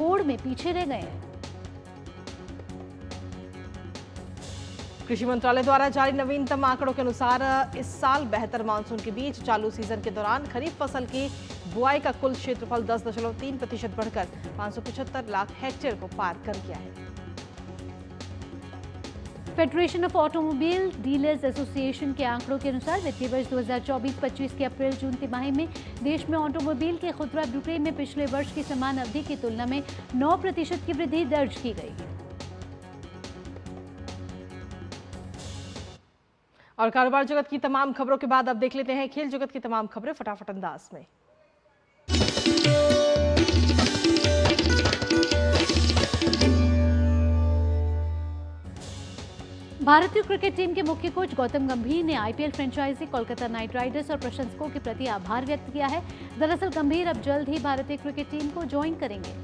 होड़ में पीछे रह गए हैं। कृषि मंत्रालय द्वारा जारी नवीनतम आंकड़ों के अनुसार इस साल बेहतर मानसून के बीच चालू सीजन के दौरान खरीफ फसल की बुआई का कुल क्षेत्रफल 10.3% बढ़कर 575 लाख हेक्टेयर को पार कर गया है। Federation of automobile dealers association के आंकड़ों के अनुसार वित्तीय वर्ष 2024-25 के अप्रैल-जून तिमाही में देश में ऑटोमोबाइल के खुदरा बिक्री में पिछले वर्ष की समान अवधि की तुलना में 9% की वृद्धि दर्ज की गई। और कारोबार जगत की तमाम खबरों के बाद अब देख लेते हैं खेल जगत की तमाम खबरें फटाफट अंदाज में। भारतीय क्रिकेट टीम के मुख्य कोच गौतम गंभीर ने IPL franchise Kolkata Knight Riders और प्रशंसकों के प्रति आभार व्यक्त किया है। दरअसल गंभीर अब जल्द ही भारतीय क्रिकेट टीम को ज्वाइन करेंगे।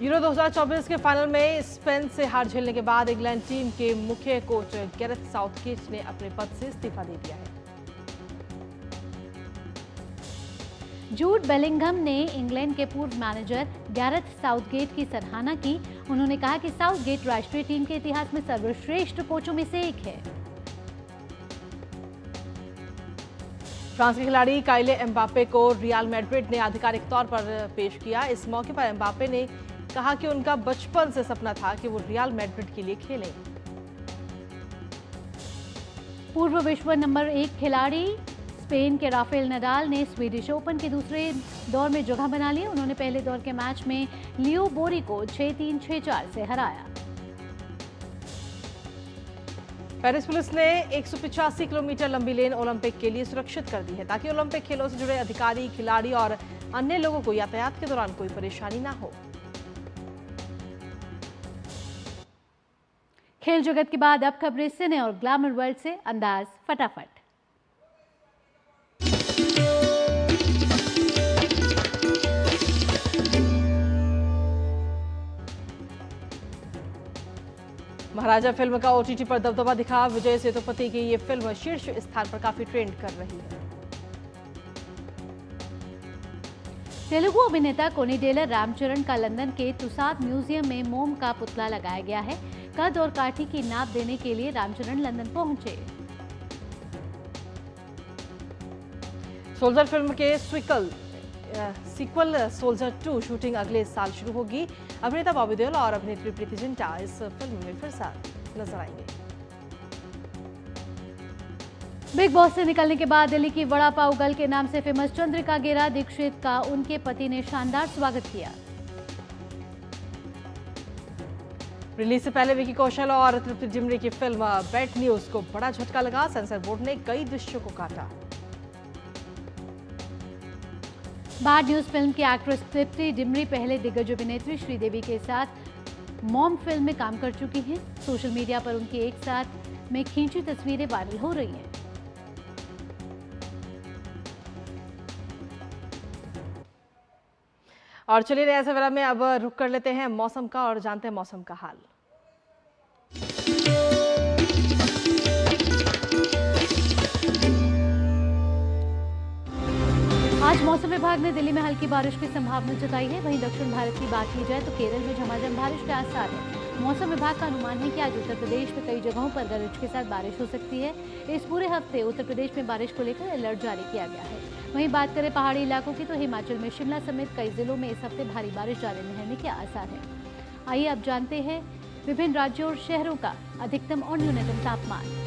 यूरो 2024 के फाइनल में स्पेन से हार झेलने के बाद इंग्लैंड टीम के मुख्य कोच गैरेथ साउथगेट ने अपने पद से इस्तीफा दे दिया है। जूड बेलिंघम ने इंग्लैंड के पूर्व मैनेजर गैरेथ साउथगेट की सराहना की। उन्होंने कहा कि साउथगेट राष्ट्रीय टीम के इतिहास में सर्वश्रेष्ठ कोचों में से एक है। फ्रांस के खिलाड़ी काइले एम्बापे को रियल मैड्रिड ने आधिकारिक तौर पर पेश किया। इस मौके पर एम्बापे ने कहा कि उनका बचपन से सपना था कि वो रियल मैड्रिड के लिए खेलें। पूर्व विश्व नंबर 1 खिलाड़ी स्पेन के राफेल नडाल ने स्वीडिश ओपन के दूसरे दौर में जगह बना ली। उन्होंने पहले दौर के मैच में लियो बोरी को 6-3, 6-4 से हराया। पेरिस पुलिस ने 185 किलोमीटर लंबी लेन ओलंपिक के लिए सुरक्षित कर दी है, ताकि ओलंपिक खेलों से जुड़े अधिकारी, खिलाड़ी और अन्य लोगों को यातायात के दौरान कोई परेशानी ना हो। खेल जगत के बाद अब खबरें सिने और ग्लैमर वर्ल्ड से। अंदाज फटाफट। महाराजा फिल्म का ओटीटी पर दबदबा दिखा। विजय सेतुपति की ये फिल्म शीर्ष स्थान पर काफी ट्रेंड कर रही है। तेलुगु अभिनेता कोनिडेला रामचरण का लंदन के तुसाद म्यूजियम में मोम का पुतला लगाया गया है। कद और काठी की नाप देने के लिए रामचरण लंदन पहुंचे। सोल्जर फिल्म के सीक्वल सोल्जर 2 शूटिंग अगले साल शुरू होगी। अभिनेता बॉबी देओल और अभिनेत्री प्रीति जिंटा इस फिल्म में फिर साथ नजर आएंगे। बिग बॉस से निकलने के बाद दिल्ली की वड़ा पाव गर्ल के नाम से फेमस चंद्रिका गेरा दीक्षित का उनके पति ने शानदार स्वागत किया। रिलीज से पहले विकी कौशल और तृप्ति डिमरी की फिल्म बैड न्यूज को बड़ा झटका लगा। सेंसर बोर्ड ने कई दृश्यों को काटा। बैड न्यूज फिल्म की एक्ट्रेस तृप्ति डिमरी पहले दिग्गज अभिनेत्री श्रीदेवी के साथ मॉम फिल्म में काम कर चुकी हैं। सोशल मीडिया पर उनकी एक साथ में खींची तस्वीरें वायरल हो रही हैं। और चलिए नया सवेरा में अब रुक कर लेते हैं मौसम का और जानते हैं मौसम का हाल। आज मौसम विभाग ने दिल्ली में हल्की बारिश की संभावना जताई है। वहीं दक्षिण भारत की बात की जाए तो केरल में झमाझम बारिश के आसार है। मौसम विभाग का अनुमान है कि आज उत्तर प्रदेश में कई जगहों पर गरज के साथ बारिश हो सकती है। इस पूरे हफ्ते उत्तर प्रदेश में बारिश को लेकर अलर्ट जारी किया गया है। वहीं बात करें पहाड़ी इलाकों की तो हिमाचल में शिमला समेत कई जिलों में इस हफ्ते भारी बारिश जारी रहने के आसार है। आइए अब जानते हैं विभिन्न राज्यों और शहरों का अधिकतम और न्यूनतम तापमान।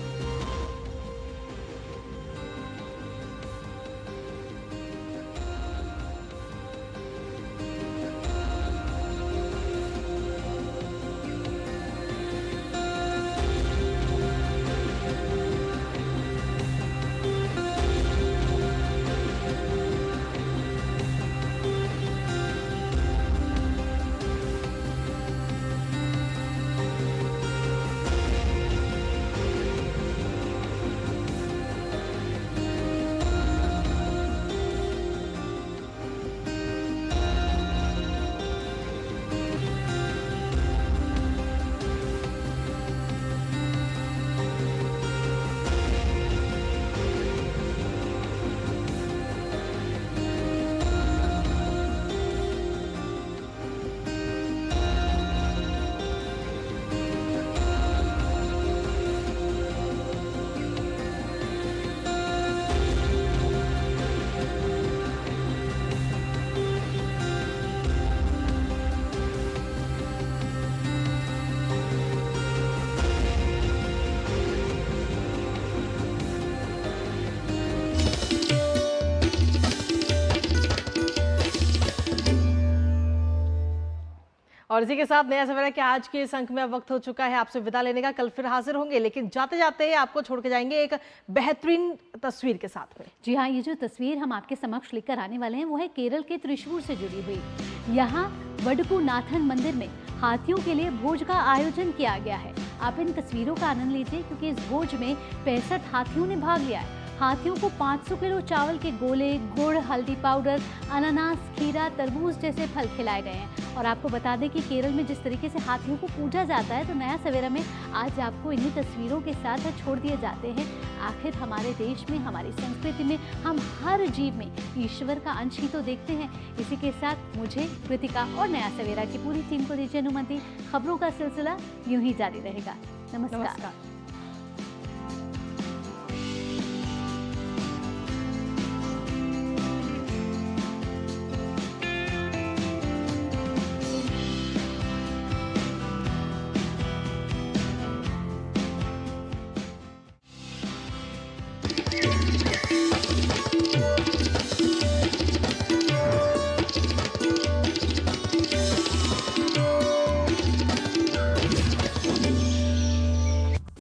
और इसी के साथ नया सवेरा के आज के इस अंक में अब वक्त हो चुका है आपसे विदा लेने का। कल फिर हाजिर होंगे, लेकिन जाते जाते आपको छोड़ के जाएंगे एक बेहतरीन तस्वीर के साथ में। जी हाँ, ये जो तस्वीर हम आपके समक्ष लेकर आने वाले हैं वो है केरल के त्रिशूर से जुड़ी हुई। यहाँ वडकुनाथन मंदिर में हाथियों के लिए भोज का आयोजन किया गया है। आप इन तस्वीरों का आनंद लीजिए क्योंकि इस भोज में 65 हाथियों ने भाग लिया है। हाथियों को 500 किलो चावल के गोले, गुड़, हल्दी पाउडर, अनानास, खीरा, तरबूज जैसे फल खिलाए गए हैं। और आपको बता दें कि केरल में जिस तरीके से हाथियों को पूजा जाता है, तो नया सवेरा में आज आपको इन्हीं तस्वीरों के साथ छोड़ दिए जाते हैं। आखिर हमारे देश में, हमारी संस्कृति में हम हर जीव में ईश्वर का अंश ही तो देखते हैं। इसी के साथ मुझे, कृतिका और नया सवेरा की पूरी टीम को दीजिए अनुमति। खबरों का सिलसिला यूं ही जारी रहेगा। नमस्कार।